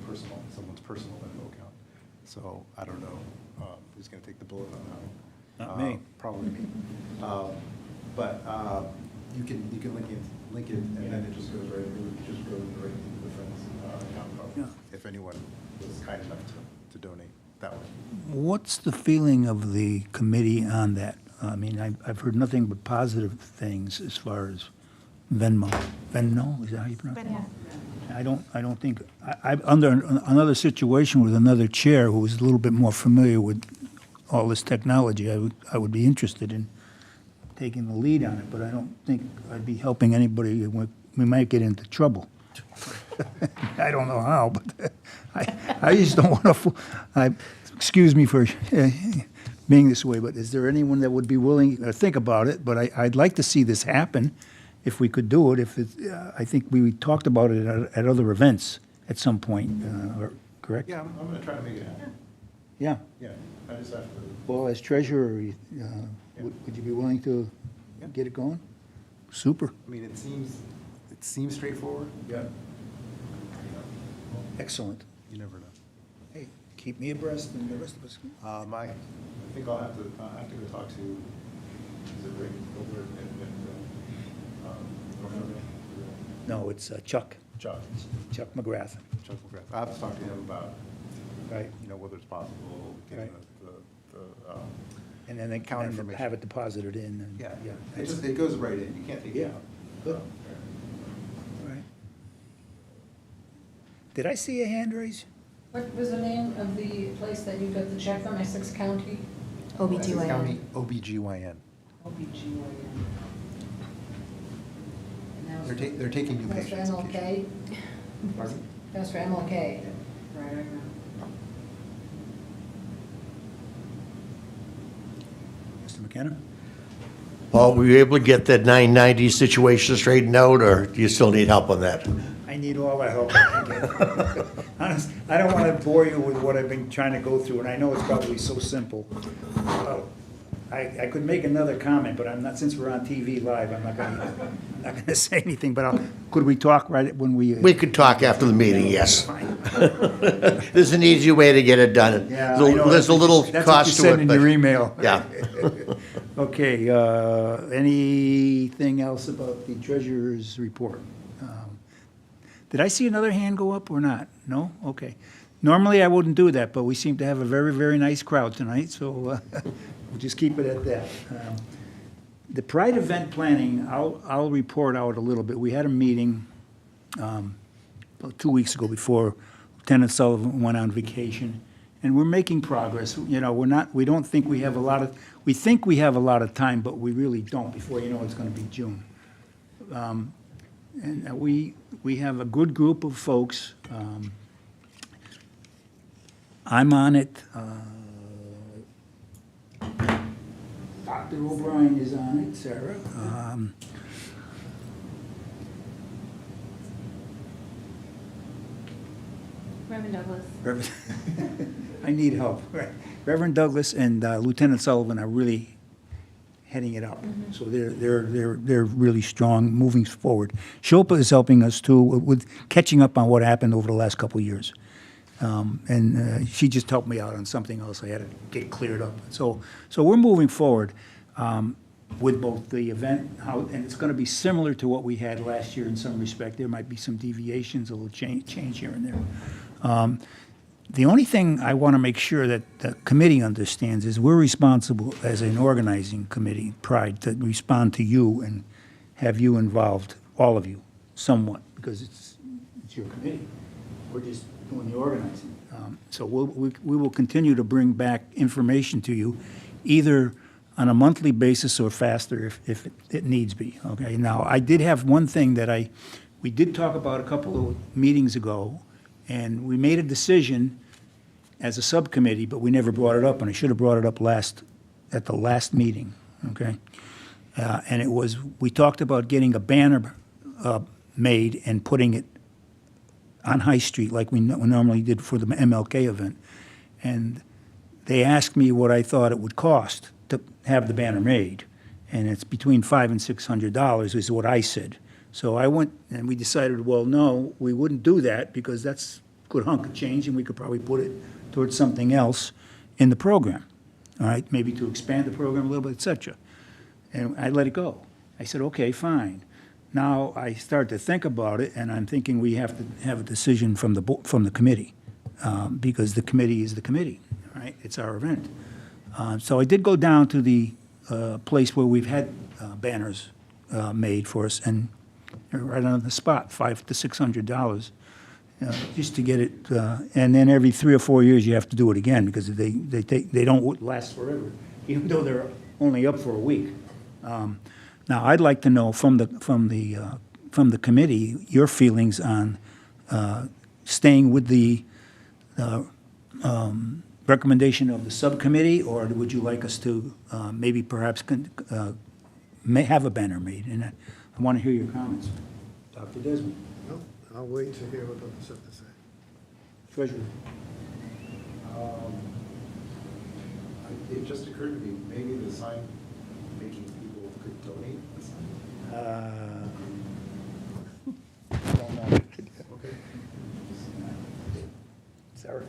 someone's personal Venmo account. So I don't know who's going to take the bullet on that one. Not me. Probably me. But you can link it, and then it just goes right to the Friends account Yeah. if anyone was kind enough to donate that way. What's the feeling of the committee on that? I mean, I've heard nothing but positive things as far as Venmo. Venmo, is that how you pronounce it? I don't think, I'm under another situation with another chair who is a little bit more familiar with all this technology. I would be interested in taking the lead on it, but I don't think I'd be helping anybody. We might get into trouble. I don't know how, but I just don't want to, excuse me for being this way, but is there anyone that would be willing, think about it, but I'd like to see this happen if we could do it, if it, I think we talked about it at other events at some point, correct? Yeah, I'm gonna try to make it happen. Yeah. Yeah, I just have to, Well, as treasurer, would you be willing to Yeah. get it going? Super. I mean, it seems straightforward. Yeah. Excellent. You never know. Hey, keep me abreast and the rest of us. I think I'll have to go talk to, is it Rick over at, North Carolina? No, it's Chuck Chuck. McGrath. Chuck McGrath. I have to talk to him about, Right. whether it's possible, getting Right. the And then they Account and information. have it deposited in and. yeah, it that's- just, it goes right in, you can't take it Yeah. out. Good. Right. Did I see a hand raise? What was the name of the place that you got the check from, Essex County? Essex OBGYN. County OBGYN. OBGYN. And that was They're taking new that was for patients. MLK? Pardon? That was for MLK. Right. Mr. McKenna? Paul, were you able to get that 990 situation straightened out, or do you still need help on that? I need all the help I can get. Honest, I don't want to bore you with what I've been trying to go through, and I know it's probably so simple. I could make another comment, but I'm not, since we're on TV live, I'm not gonna say anything, but could we talk right when we? We could talk after the meeting, yes. Fine. There's an easy way to get it done. Yeah, I know. There's a little That's what you cost to said it, in but, your email. yeah. Okay, anything else about the treasurer's report? Did I see another hand go up or not? No? Okay. Normally, I wouldn't do that, but we seem to have a very, very nice crowd tonight, so we'll just keep it at that. The Pride event planning, I'll report out a little bit. We had a meeting about 2 weeks ago before Lieutenant Sullivan went on vacation, and we're making progress. We don't think we have a lot of, we think we have a lot of time, but we really don't. Before you know, it's going to be June. And we have a good group of folks. I'm on it. Dr. O'Brien is on it, Sarah. Reverend Douglas. I need help. Reverend Douglas and Lieutenant Sullivan are really heading it up. So they're really strong, moving forward. Shilpa is helping us too with catching up on what happened over the last couple of years. And she just helped me out on something else I had to get cleared up. So we're moving forward with both the event, and it's going to be similar to what we had last year in some respect. There might be some deviations, a little change here and there. The only thing I want to make sure that the committee understands is we're responsible as an organizing committee, Pride, to respond to you and have you involved, all of you, somewhat, because it's your committee. We're just doing the organizing. So we will continue to bring back information to you, either on a monthly basis or faster if it needs be, okay? Now, I did have one thing that we did talk about a couple of meetings ago, and we made a decision as a subcommittee, but we never brought it up, and I should have brought it up at the last meeting, okay? And it was, we talked about getting a banner made and putting it on High Street like we normally did for the MLK event. And they asked me what I thought it would cost to have the banner made. And it's between $500 and $600 is what I said. So I went and we decided, well, no, we wouldn't do that because that's a good hunk of change and we could probably put it towards something else in the program. All right, maybe to expand the program a little bit, et cetera. And I let it go. I said, okay, fine. Now I start to think about it, and I'm thinking we have to have a decision from the committee, because the committee is the committee, right? It's our event. So I did go down to the place where we've had banners made for us, and they're right on the spot, $500 to $600, just to get it. And then every 3 or 4 years you have to do it again because they don't last forever, even though they're only up for a week. Now, I'd like to know from the committee your feelings on staying with the recommendation of the subcommittee, or would you like us to maybe perhaps may have a banner made? And I want to hear your comments. Dr. Desmond, No, I'll wait to hear what others have to say. Treasurer. It just occurred to me, maybe the sign making people could donate the sign. I don't know. Okay. Sarah?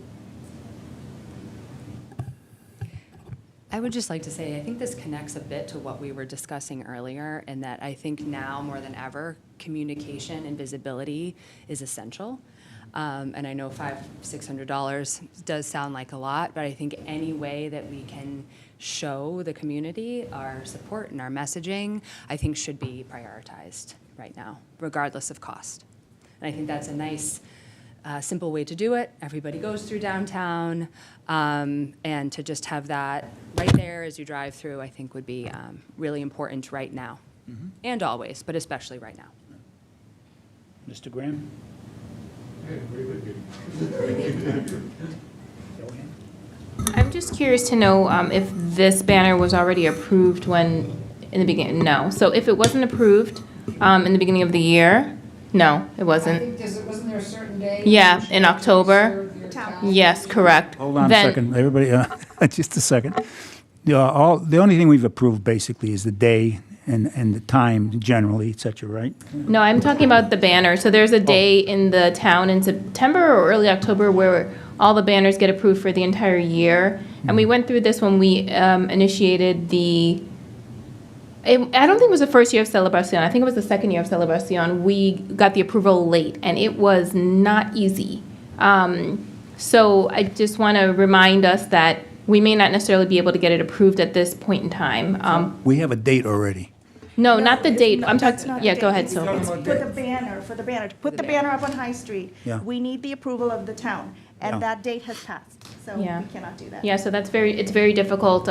I would just like to say, I think this connects a bit to what we were discussing earlier, in that I think now more than ever, communication and visibility is essential. And I know $600 does sound like a lot, but I think any way that we can show the community our support and our messaging, I think should be prioritized right now, regardless of cost. And I think that's a nice, simple way to do it. Everybody goes through downtown, and to just have that right there as you drive through, I think would be really important right now, and always, but especially right now. Mr. Graham? I agree with you. Joanne? I'm just curious to know if this banner was already approved when, in the beginning, no. So if it wasn't approved in the beginning of the year, no, it I wasn't. think, wasn't there a certain day? Yeah, you in should October. serve your town? Yes, correct. Hold on a Then- second, everybody, just a second. The only thing we've approved basically is the day and the time generally, et cetera, right? No, I'm talking about the banner. So there's a day in the town in September or early October where all the banners get approved for the entire year. And we went through this when we initiated I don't think it was the first year of Celebracion. I think it was the second year of Celebracion. We got the approval late, and it was not easy. So I just want to remind us that we may not necessarily be able to get it approved at this point in time. We have a date already. No, not the date. I'm That's talking, not a yeah, date. go ahead, It's Sylvia. For the banner, to put the banner up on High Street. Yeah. We need the approval of the town, Yeah. and that date has passed, so Yeah. we cannot do that. Yeah, so it's very difficult,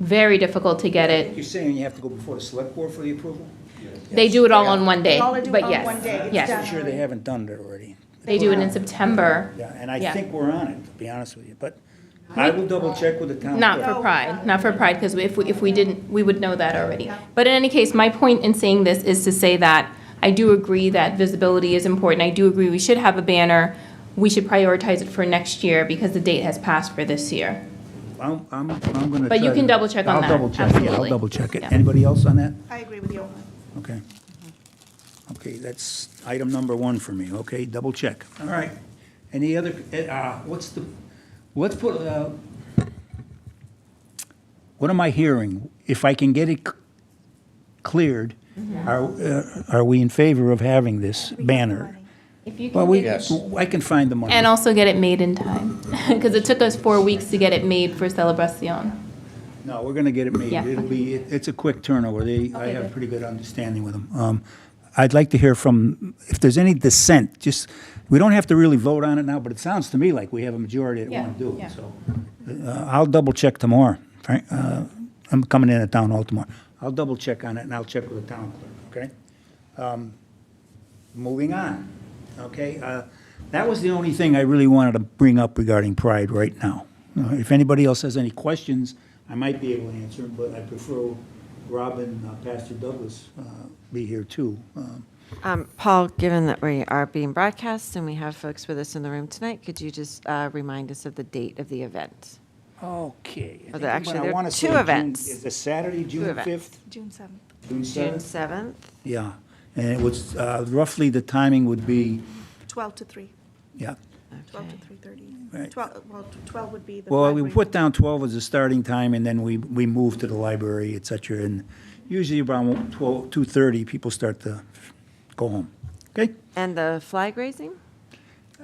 very difficult to get it. You're saying you have to go before the select board for the approval? They do it all on one day, They all do it but on yes. one day. It's Yes. done I'm sure they already. haven't done it already. They do it in September. Yeah, and I Yeah. think we're on it, to be honest with you, but I will double check with the town. Not clerk. for Pride, not for Pride, because if we didn't, we would know that already. But in any case, my point in saying this is to say that I do agree that visibility is important. I do agree we should have a banner. We should prioritize it for next year because the date has passed for this year. I'm gonna. But you try can to- double check on that, I'll double check, yeah, I'll absolutely. double check it. Yeah. Anybody else on that? I agree with you. Okay. Okay, that's item number one for me, okay, double check. All right. Any other, let's put, what am I hearing? If I can get it cleared, are we in favor of having this banner? If you Well, can get, I can find the money. and also get it made in time, because it took us 4 weeks to get it made for Celebracion. No, we're gonna get it made. Yeah. It's a quick turnover. I Okay, have good. pretty good understanding with them. I'd like to hear from, if there's any dissent, just, we don't have to really vote on it now, but it sounds to me like we have a majority that Yeah, want to do yeah. it, so. I'll double check tomorrow. Frank, I'm coming in at town hall tomorrow. I'll double check on it and I'll check with the town clerk, okay? Moving on, okay? That was the only thing I really wanted to bring up regarding Pride right now. If anybody else has any questions, I might be able to answer them, but I prefer Rob and Pastor Douglas be here too. Paul, given that we are being broadcast and we have folks with us in the room tonight, could you just remind us of the date of the event? Okay. I Well, think actually, I there are wanna say two June- events. Is it Saturday, June events. 5th? June 7th. June June 7th? 7th? Yeah, and it was, roughly the timing would be, 12 to 3, yeah. 12 Okay. to 3:30. Right. 12 would be the. Well, flag we raising. put down 12 as a starting time, and then we moved to the library, et cetera, and usually around 2:30, people start to go home. Okay? And the flag raising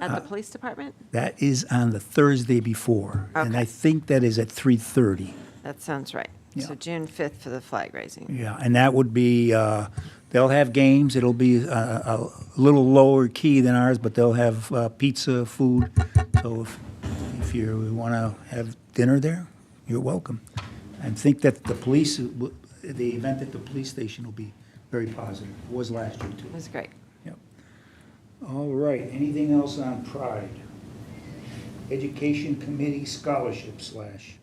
at the police department? That is on the Thursday before, and I Okay. think that is at 3:30. That sounds right. So Yeah. June 5th for the flag raising. Yeah, and that would be, they'll have games, it'll be a little lower key than ours, but they'll have pizza, food, so if you want to have dinner there, you're welcome. I think that the event at the police station will be very positive, it was last year too. It was great. Yep. All right, anything else on Pride? Education Committee Scholarship slash.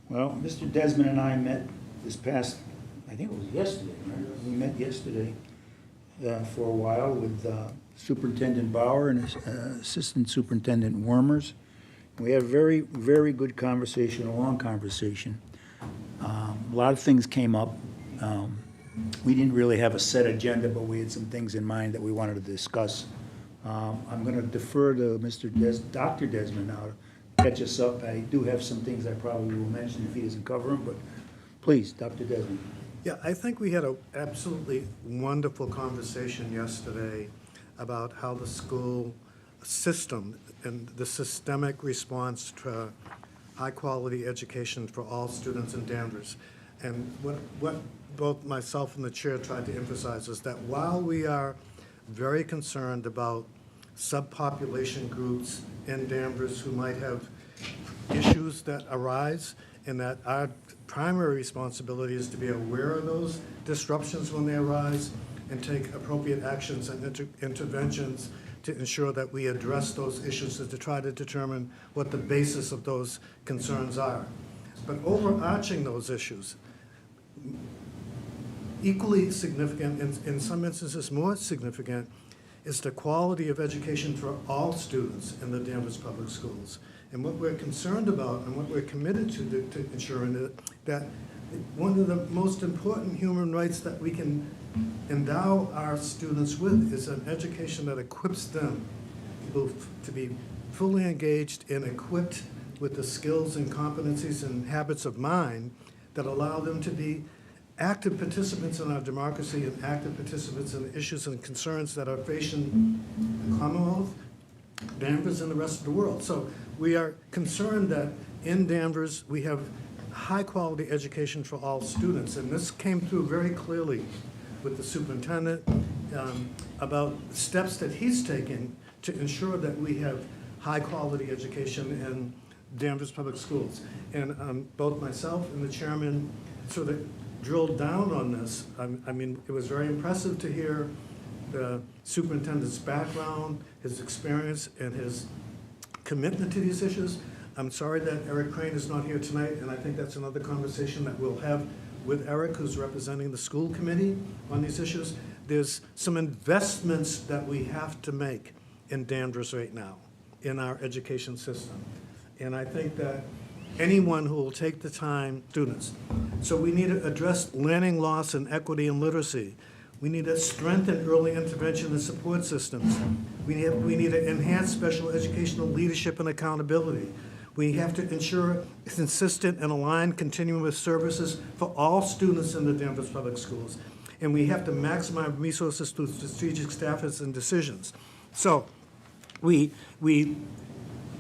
Well, Mr. Desmond and I met this past, I think it was yesterday, right? We met yesterday for a while with Superintendent Bauer and Assistant Superintendent Wormers. We had a very, very good conversation, a long conversation. A lot of things came up. We didn't really have a set agenda, but we had some things in mind that we wanted to discuss. I'm going to defer to Dr. Desmond now to catch us up. I do have some things I probably will mention if he doesn't cover them, but please, Dr. Desmond. Yeah, I think we had an absolutely wonderful conversation yesterday about how the school system and the systemic response to high-quality education for all students in Danvers. And what both myself and the chair tried to emphasize is that while we are very concerned about subpopulation groups in Danvers who might have issues that arise, and that our primary responsibility is to be aware of those disruptions when they arise and take appropriate actions and interventions to ensure that we address those issues and to try to determine what the basis of those concerns are. But overarching those issues, equally significant, in some instances more significant, is the quality of education for all students in the Danvers Public Schools. And what we're concerned about and what we're committed to ensuring that one of the most important human rights that we can endow our students with is an education that equips them both to be fully engaged and equipped with the skills and competencies and habits of mind that allow them to be active participants in our democracy and active participants in the issues and concerns that are facing the Commonwealth, Danvers, and the rest of the world. So we are concerned that in Danvers we have high-quality education for all students, and this came through very clearly with the superintendent about steps that he's taken to ensure that we have high-quality education in Danvers Public Schools. And both myself and the chairman sort of drilled down on this. I mean, it was very impressive to hear the superintendent's background, his experience, and his commitment to these issues. I'm sorry that Eric Crane is not here tonight, and I think that's another conversation that we'll have with Eric, who's representing the school committee on these issues. There's some investments that we have to make in Danvers right now in our education system. And I think that anyone who will take the time, students. So we need to address learning loss and equity and literacy. We need to strengthen early intervention and support systems. We need to enhance special educational leadership and accountability. We have to ensure consistent and aligned continuum of services for all students in the Danvers Public Schools. And we have to maximize resources through strategic staffing and decisions. So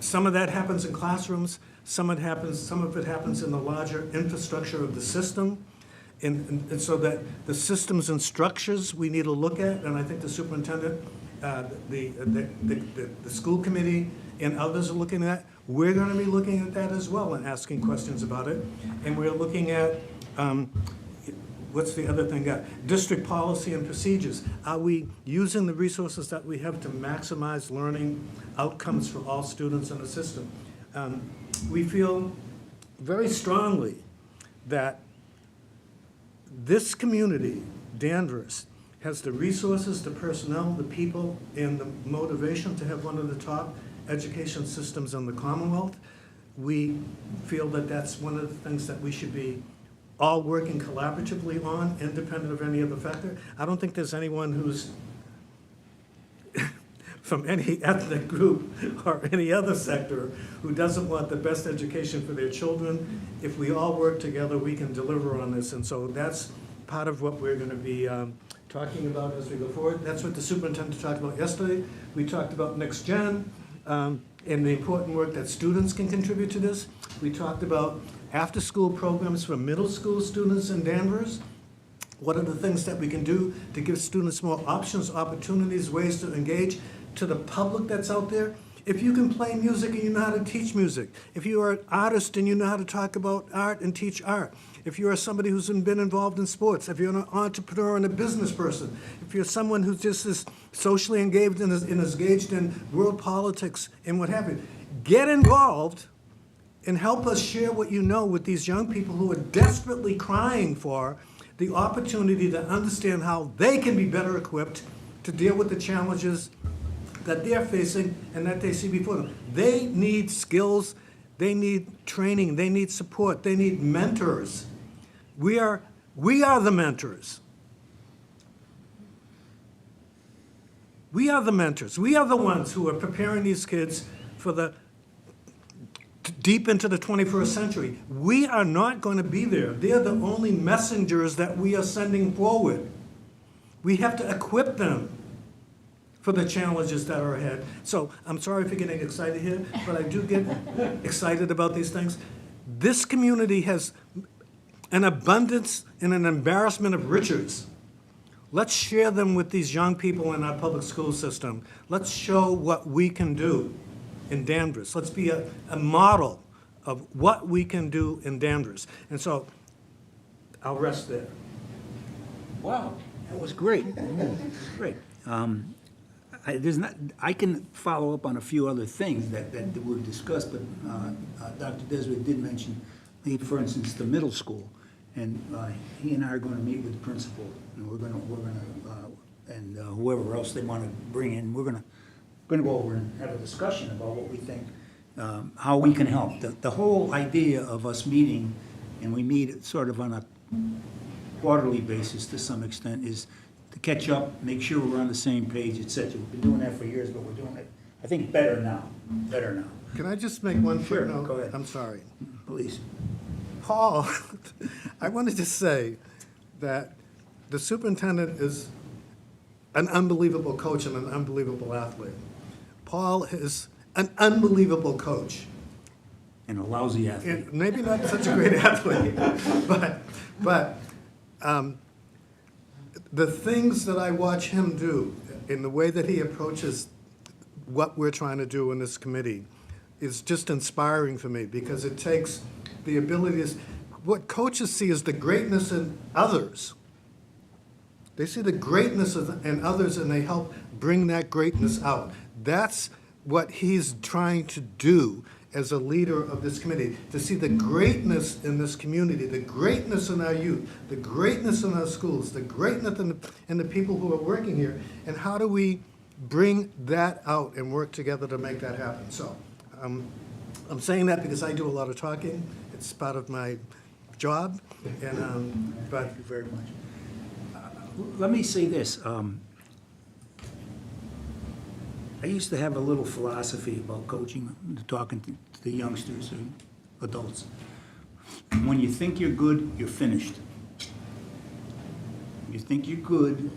some of that happens in classrooms, some of it happens in the larger infrastructure of the system. And so that the systems and structures we need to look at, and I think the superintendent, the school committee, and others are looking at. We're going to be looking at that as well and asking questions about it. And we're looking at, what's the other thing? District policy and procedures. Are we using the resources that we have to maximize learning outcomes for all students in the system? We feel very strongly that this community, Danvers, has the resources, the personnel, the people, and the motivation to have one of the top education systems in the Commonwealth. We feel that that's one of the things that we should be all working collaboratively on, independent of any other factor. I don't think there's anyone who's from any ethnic group or any other sector who doesn't want the best education for their children. If we all work together, we can deliver on this. And so that's part of what we're going to be talking about as we go forward. That's what the superintendent talked about yesterday. We talked about Next Gen and the important work that students can contribute to this. We talked about after-school programs for middle school students in Danvers. What are the things that we can do to give students more options, opportunities, ways to engage? To the public that's out there, if you can play music and you know how to teach music, if you are an artist and you know how to talk about art and teach art, if you are somebody who's been involved in sports, if you're an entrepreneur and a business person, if you're someone who just is socially engaged and is engaged in world politics and what have you, get involved and help us share what you know with these young people who are desperately crying for the opportunity to understand how they can be better equipped to deal with the challenges that they're facing and that they see before them. They need skills, they need training, they need support, they need mentors. We are the mentors. We are the mentors. We are the ones who are preparing these kids for the deep into the 21st century. We are not going to be there. They're the only messengers that we are sending forward. We have to equip them for the challenges that are ahead. So I'm sorry for getting excited here, but I do get excited about these things. This community has an abundance and an embarrassment of riches. Let's share them with these young people in our public school system. Let's show what we can do in Danvers. Let's be a model of what we can do in Danvers. And so I'll rest there. Wow, that was great. Great. I can follow up on a few other things that were discussed, but Dr. Desmond did mention, for instance, the middle school. And he and I are going to meet with the principal, and we're going to, and whoever else they want to bring in, we're going to go over and have a discussion about what we think, how we can help. The whole idea of us meeting, and we meet sort of on a quarterly basis to some extent, is to catch up, make sure we're on the same page, et cetera. We've been doing that for years, but we're doing it, I think, better now. Can I just make one Sure, footnote? go ahead. I'm sorry. Please. Paul, I wanted to say that the superintendent is an unbelievable coach and an unbelievable athlete. Paul is an unbelievable coach. And a lousy athlete. And maybe not such a great athlete, but the things that I watch him do in the way that he approaches what we're trying to do in this committee is just inspiring for me, because it takes the ability to, what coaches see is the greatness in others. They see the greatness in others and they help bring that greatness out. That's what he's trying to do as a leader of this committee, to see the greatness in this community, the greatness in our youth, the greatness in our schools, the greatness in the people who are working here, and how do we bring that out and work together to make that happen. So I'm saying that because I do a lot of talking. It's part of my job, and but Thank you very much. Let me say this. I used to have a little philosophy about coaching, talking to the youngsters and adults. When you think you're good, you're finished. You think you're good,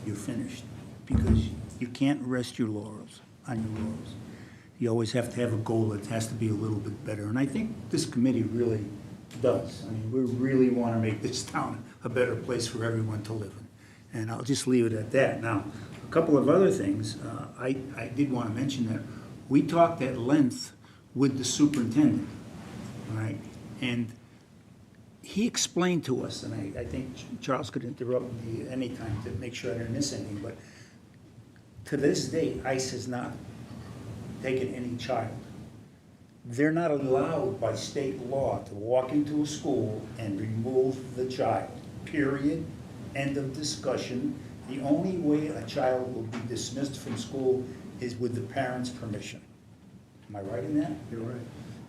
you're finished, because you can't rest your laurels on your laurels. You always have to have a goal that has to be a little bit better, and I think this committee really does. I mean, we really want to make this town a better place for everyone to live in, and I'll just leave it at that. Now, a couple of other things, I did want to mention that we talked at length with the superintendent, all right? And he explained to us, and I think Charles could interrupt me anytime to make sure I didn't miss anything, but to this day, ICE has not taken any child. They're not allowed by state law to walk into a school and remove the child, period, end of discussion. The only way a child will be dismissed from school is with the parent's permission. Am I right in that? you're right.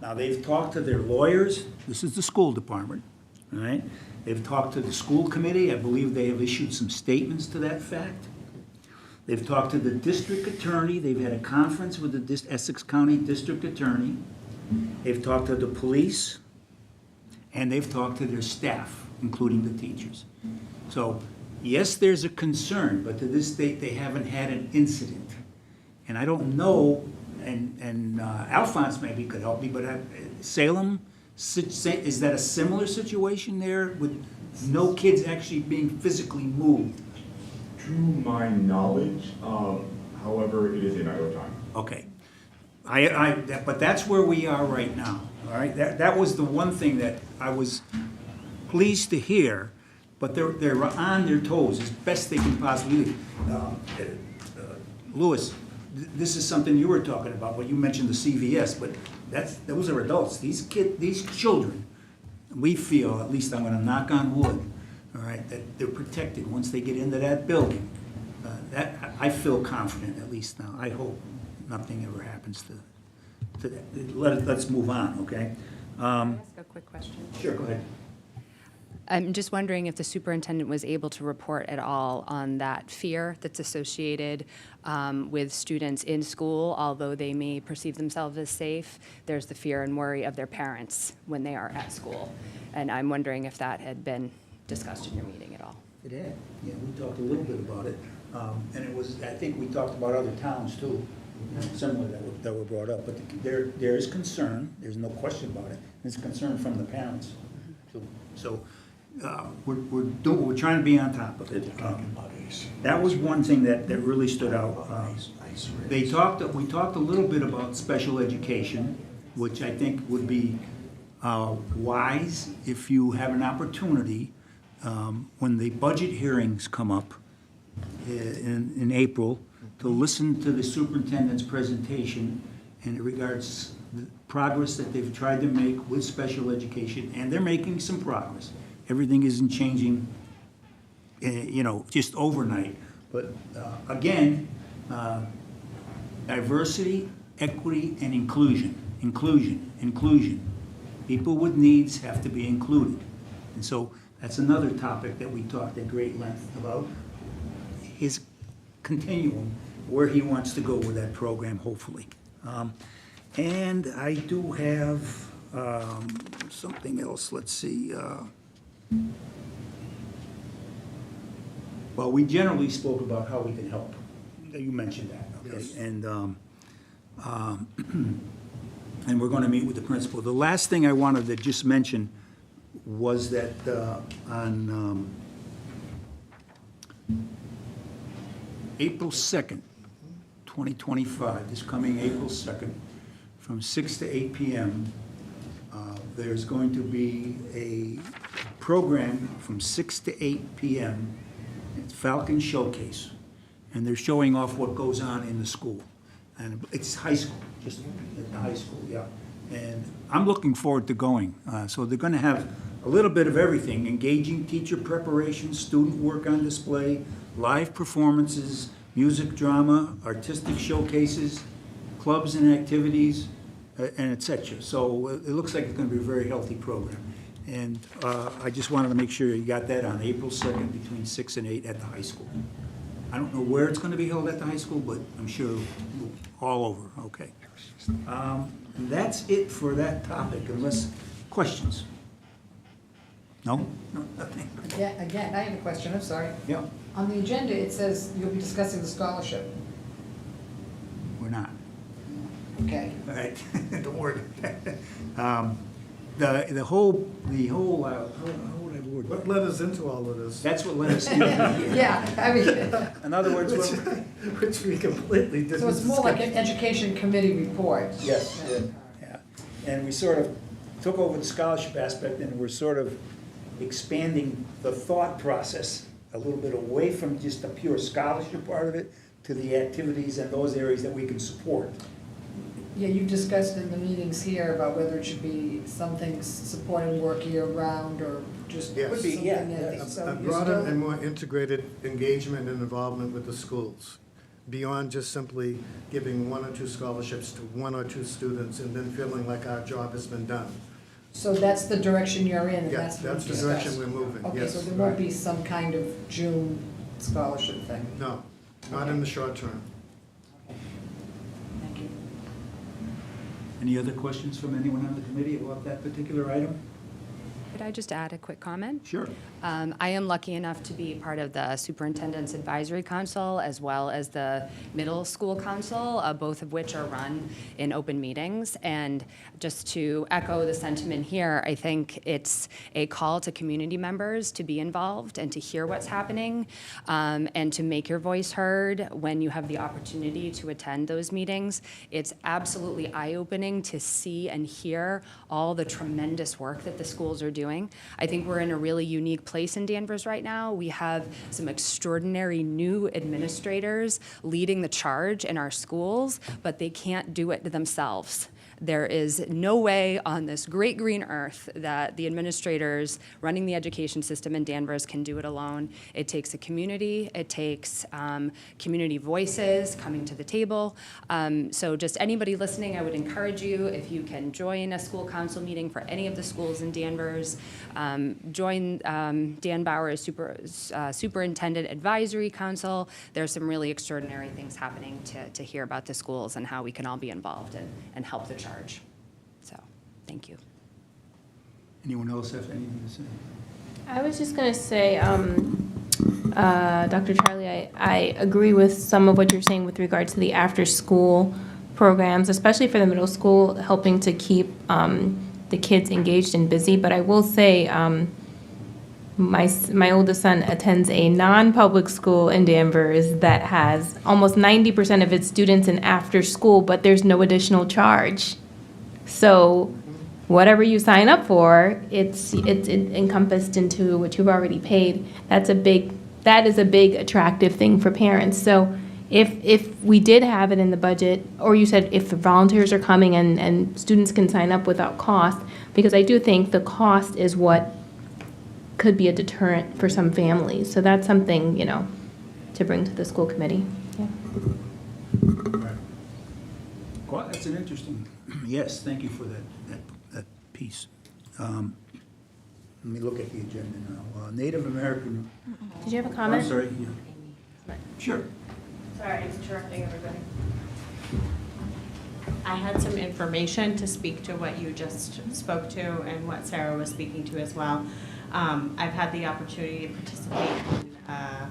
Now, they've talked to their lawyers, this is the school department, all right? They've talked to the school committee, I believe they have issued some statements to that fact. They've talked to the district attorney, they've had a conference with the Essex County District Attorney. They've talked to the police, and they've talked to their staff, including the teachers. So, yes, there's a concern, but to this date, they haven't had an incident. And I don't know, and Alphonse maybe could help me, but Salem, is that a similar situation there with no kids actually being physically moved? To my knowledge, however, it is a matter of time. Okay. But that's where we are right now, all right? That was the one thing that I was pleased to hear, but they're on their toes as best they can possibly be. Louis, this is something you were talking about, when you mentioned the CVS, but those are adults. These children, we feel, at least I'm gonna knock on wood, all right, that they're protected once they get into that building. I feel confident, at least now. I hope nothing ever happens to that. Let's move on, okay? Can I ask a quick question? Sure, go ahead. I'm just wondering if the superintendent was able to report at all on that fear that's associated with students in school, although they may perceive themselves as safe. There's the fear and worry of their parents when they are at school. And I'm wondering if that had been discussed in your meeting at all. It had, yeah, we talked a little bit about it. And it was, I think we talked about other towns too, similar that were brought up. But there is concern, there's no question about it. There's concern from the parents. So we're trying to be on top of it. That was one thing that really stood out. We talked a little bit about special education, which I think would be wise if you have an opportunity when the budget hearings come up in April, to listen to the superintendent's presentation in regards the progress that they've tried to make with special education, and they're making some progress. Everything isn't changing, just overnight. But again, diversity, equity, and inclusion. Inclusion. People with needs have to be included. And so that's another topic that we talked at great length about, his continuum, where he wants to go with that program, hopefully. And I do have something else, let's see. Well, we generally spoke about how we can help. You mentioned that, okay? Yes. And we're going to meet with the principal. The last thing I wanted to just mention was that on April 2nd, 2025, this coming April 2nd, from 6 to 8 p.m., there's going to be a program from 6 to 8 p.m. It's Falcon Showcase, and they're showing off what goes on in the school. And it's high school, just at the high school, yeah. And I'm looking forward to going. So they're going to have a little bit of everything: engaging teacher preparation, student work on display, live performances, music, drama, artistic showcases, clubs and activities, and et cetera. So it looks like it's going to be a very healthy program. And I just wanted to make sure you got that on April 2nd between 6 and 8 at the high school. I don't know where it's going to be held at the high school, but I'm sure all over, okay. And that's it for that topic, unless questions? No? No, nothing. Again, I have a question, I'm sorry. Yeah, On the agenda, it says you'll be discussing the scholarship. we're not. Okay. All right, don't worry. The whole, how would I word What that? led us into all of this? That's what led us into. Yeah, I mean, In other words, Which we completely didn't so it's more like discuss. an education committee report. yes, yeah. And we sort of took over the scholarship aspect, and we're sort of expanding the thought process a little bit away from just the pure scholarship part of it to the activities and those areas that we can support. Yeah, you've discussed in the meetings here about whether it should be some things supporting work year-round or just Yes. Would be, something yeah, that, yeah. so A you're broader still- and more integrated engagement and involvement with the schools, beyond just simply giving 1 or 2 scholarships to 1 or 2 students and then feeling like our job has been done. So that's the direction you're in, and Yeah, that's what that's we've the direction discussed. we're moving, Okay, yes. so there won't be some kind of June scholarship thing. No, not in the short term. Thank you. Any other questions from anyone on the committee about that particular item? Could I just add a quick comment? Sure. I am lucky enough to be part of the Superintendent's Advisory Council as well as the Middle School Council, both of which are run in open meetings. And just to echo the sentiment here, I think it's a call to community members to be involved and to hear what's happening and to make your voice heard when you have the opportunity to attend those meetings. It's absolutely eye-opening to see and hear all the tremendous work that the schools are doing doing. I think we're in a really unique place in Danvers right now. We have some extraordinary new administrators leading the charge in our schools, but they can't do it themselves. There is no way on this great green earth that the administrators running the education system in Danvers can do it alone. It takes a community. It takes community voices coming to the table. So just anybody listening, I would encourage you, if you can join a school council meeting for any of the schools in Danvers, join Dan Bauer's Superintendent Advisory Council. There's some really extraordinary things happening to hear about the schools and how we can all be involved and help the charge. So, thank you. Anyone else have anything to say? I was just going to say, Dr. Charlie, I agree with some of what you're saying with regard to the after-school programs, especially for the middle school, helping to keep the kids engaged and busy. But I will say, my oldest son attends a non-public school in Danvers that has almost 90% of its students in after school, but there's no additional charge. So whatever you sign up for, it's encompassed into what you've already paid. That is a big attractive thing for parents. So if we did have it in the budget, or you said if the volunteers are coming and students can sign up without cost, because I do think the cost is what could be a deterrent for some families. So that's something, to bring to the school committee. Yeah. Well, that's an interesting, yes, thank you for that piece. Let me look at the agenda now. Native American. Did you have a comment? I'm sorry. Yeah. Sure. Sorry, it's interrupting everybody. I had some information to speak to what you just spoke to and what Sarah was speaking to as well. I've had the opportunity to participate in a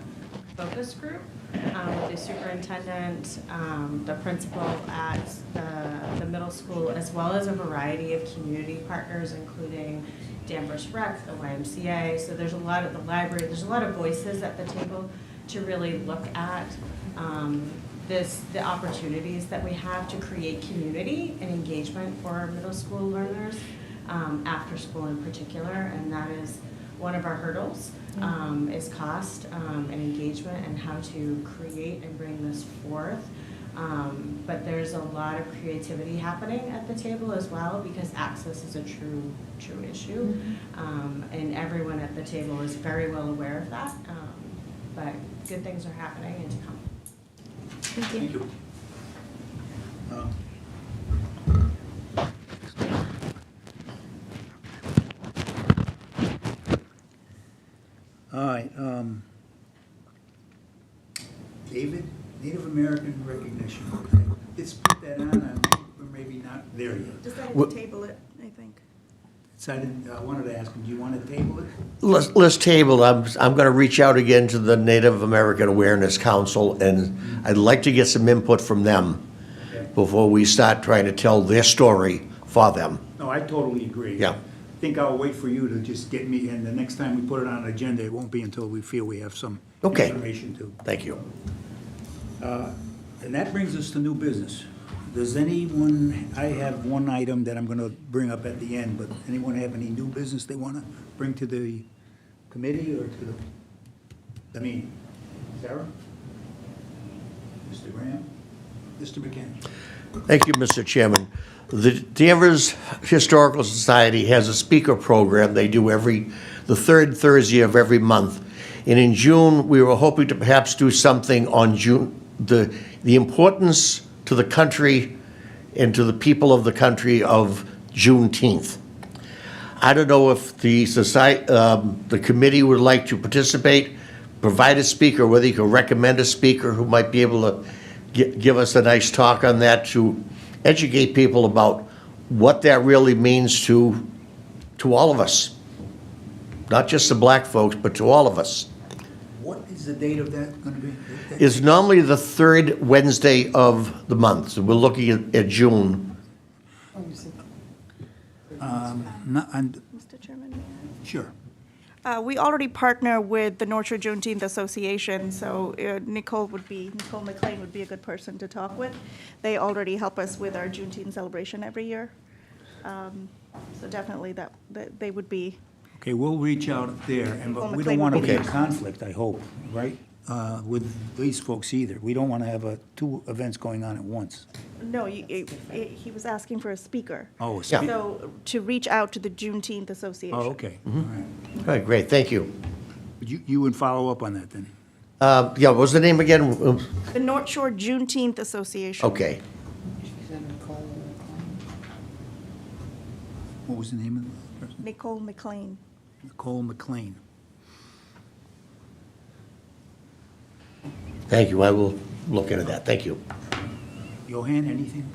focus group with the superintendent, the principal at the middle school, as well as a variety of community partners, including Danvers Rec, the YMCA. So there's a lot of the library, there's a lot of voices at the table to really look at the opportunities that we have to create community and engagement for our middle school learners, after school in particular, and that is one of our hurdles, is cost and engagement and how to create and bring this forth. But there's a lot of creativity happening at the table as well, because access is a true issue. And everyone at the table is very well aware of that. But good things are happening and to come. Thank you. All right, David, Native American recognition. Let's put that on, we're maybe not there yet. Decided What- to table it, I think. I wanted to ask him, do you want to table it? Let's table. I'm going to reach out again to the Native American Awareness Council, and I'd like to get some input from them before we start trying to tell their story for them. No, I totally agree. Yeah. I think I'll wait for you to just get me, and the next time we put it on an agenda, it won't be until we feel we have some Okay. information to. Thank you. And that brings us to new business. Does anyone, I have one item that I'm going to bring up at the end, but anyone have any new business they want to bring to the committee or to the, Sarah? Mr. Graham? Mr. McKenna? Thank you, Mr. Chairman. The Danvers Historical Society has a speaker program they do the third Thursday of every month. And in June, we were hoping to perhaps do something on June, the importance to the country and to the people of the country of Juneteenth. I don't know if the society, the committee would like to participate, provide a speaker, whether you can recommend a speaker who might be able to give us a nice talk on that, to educate people about what that really means to all of us. Not just the black folks, but to all of us. What is the date of that going to be? It's normally the third Wednesday of the month, so we're looking at June. Mr. Chairman, may I? Sure. We already partner with the North Shore Juneteenth Association, so Nicole McLean would be a good person to talk with. They already help us with our Juneteenth celebration every year. So definitely they would be Okay, we'll reach out there, but we don't McLean want to would be in Okay. conflict, I hope, right? With these folks either. We don't want to have two events going on at once. No, he was asking for a speaker. Oh, a Yeah. speaker. So to reach out to the Juneteenth Association. Oh, okay, all right. All right, great, thank you. You would follow up on that then? Yeah, what was the name again? The North Shore Juneteenth Association. Okay. What was the name of the person? Nicole McLean. Nicole McLean. Thank you, I will look into that, thank you. Johan, anything?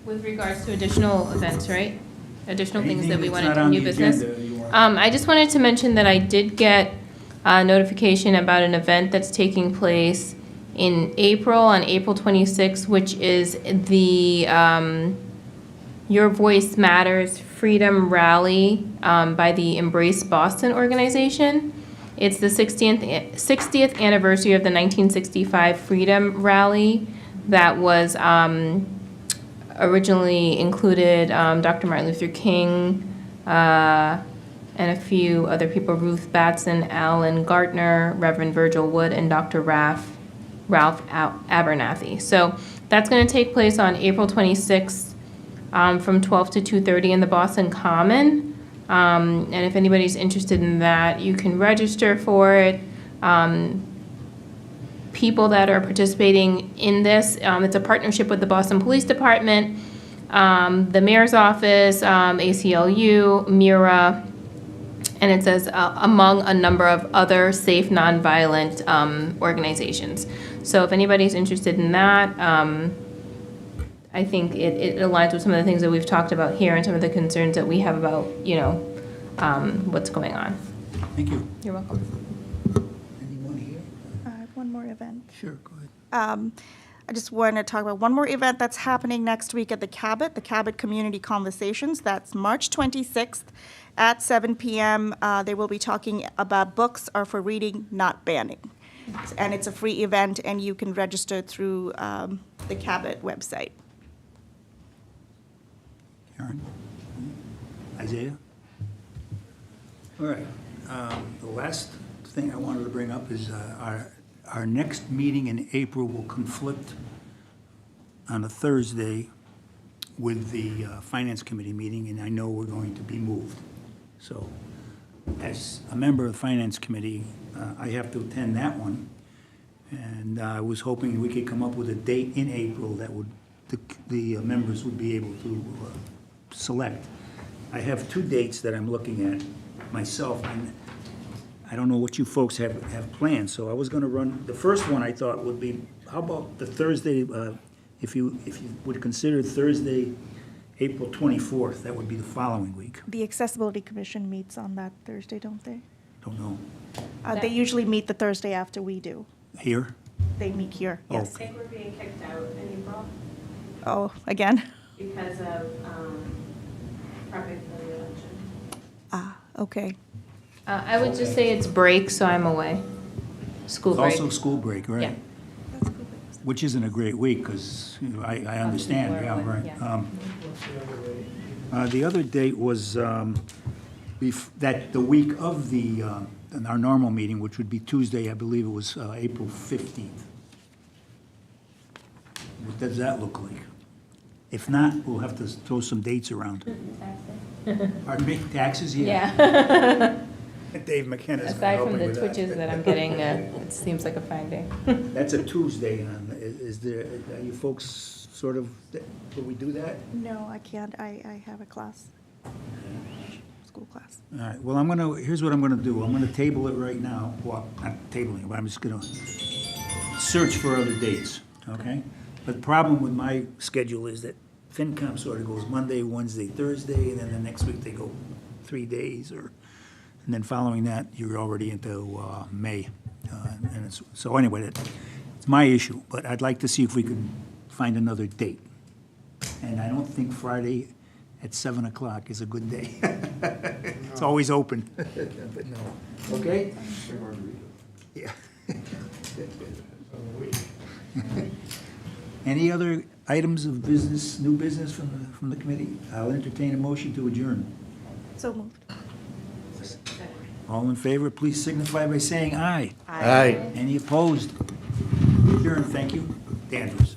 With regards to additional events, right? Additional things that we Anything that's wanted not to on new the business. agenda you want- I just wanted to mention that I did get a notification about an event that's taking place in April, on April 26th, which is the Your Voice Matters Freedom Rally by the Embrace Boston organization. It's the 60th anniversary of the 1965 Freedom Rally that was originally included Dr. Martin Luther King and a few other people, Ruth Batson, Alan Gartner, Reverend Virgil Wood, and Dr. Ralph Abernathy. So that's going to take place on April 26th from 12 to 2:30 in the Boston Common. And if anybody's interested in that, you can register for it. People that are participating in this, it's a partnership with the Boston Police Department, the Mayor's Office, ACLU, MIRA, and it says among a number of other safe, nonviolent organizations. So if anybody's interested in that, I think it aligns with some of the things that we've talked about here and some of the concerns that we have about, what's going on. Thank you. You're welcome. Anyone here? I have one more event. Sure, go ahead. I just want to talk about one more event that's happening next week at the Cabot Community Conversations. That's March 26th at 7 p.m. They will be talking about books are for reading, not banning. And it's a free event, and you can register through the Cabot website. Karen? Isaiah? All right. The last thing I wanted to bring up is our next meeting in April will conflict on a Thursday with the Finance Committee meeting, and I know we're going to be moved. So as a member of the Finance Committee, I have to attend that one. And I was hoping we could come up with a date in April that would, the members would be able to select. I have two dates that I'm looking at myself, and I don't know what you folks have planned, so I was gonna run, the first one I thought would be, how about the Thursday, if you would consider Thursday, April 24th, that would be the following week. The Accessibility Commission meets on that Thursday, don't they? Don't know. They usually meet the Thursday after we do. Here? They meet here, yes. Okay. I think we're being kicked out in April Oh, again? because of prepping for the election. Okay. I would just say it's break, so I'm away. School It's break. also school break, right? Yeah. Which isn't a great week, because I understand, people are yeah, away, right. yeah. What's the other date? The other date was the week of our normal meeting, which would be Tuesday, I believe it was April 15th. What does that look like? If not, we'll have to throw some dates around. Pardon me, taxes? Yeah. Dave McKenna's gonna Aside help from me the with that. twitches that I'm getting, it seems like a fine day. That's a Tuesday, is there, are you folks sort of, will we do that? No, I can't. I have a class, school class. All right, well, here's what I'm gonna do. I'm gonna table it right now. Well, not tabling it, but I'm just gonna search for other dates, okay? But the problem with my schedule is that FinCom sort of goes Monday, Wednesday, Thursday, and then the next week they go 3 days, and then following that, you're already into May. And so anyway, it's my issue, but I'd like to see if we could find another date. And I don't think Friday at 7 o'clock is a good day. It's always open, but no. Okay? Yeah. Any other items of business, new business from the committee? I'll entertain a motion to adjourn. So moved. All in favor, please signify by saying aye. Aye. Any opposed? Adjourned, thank you. Danvers.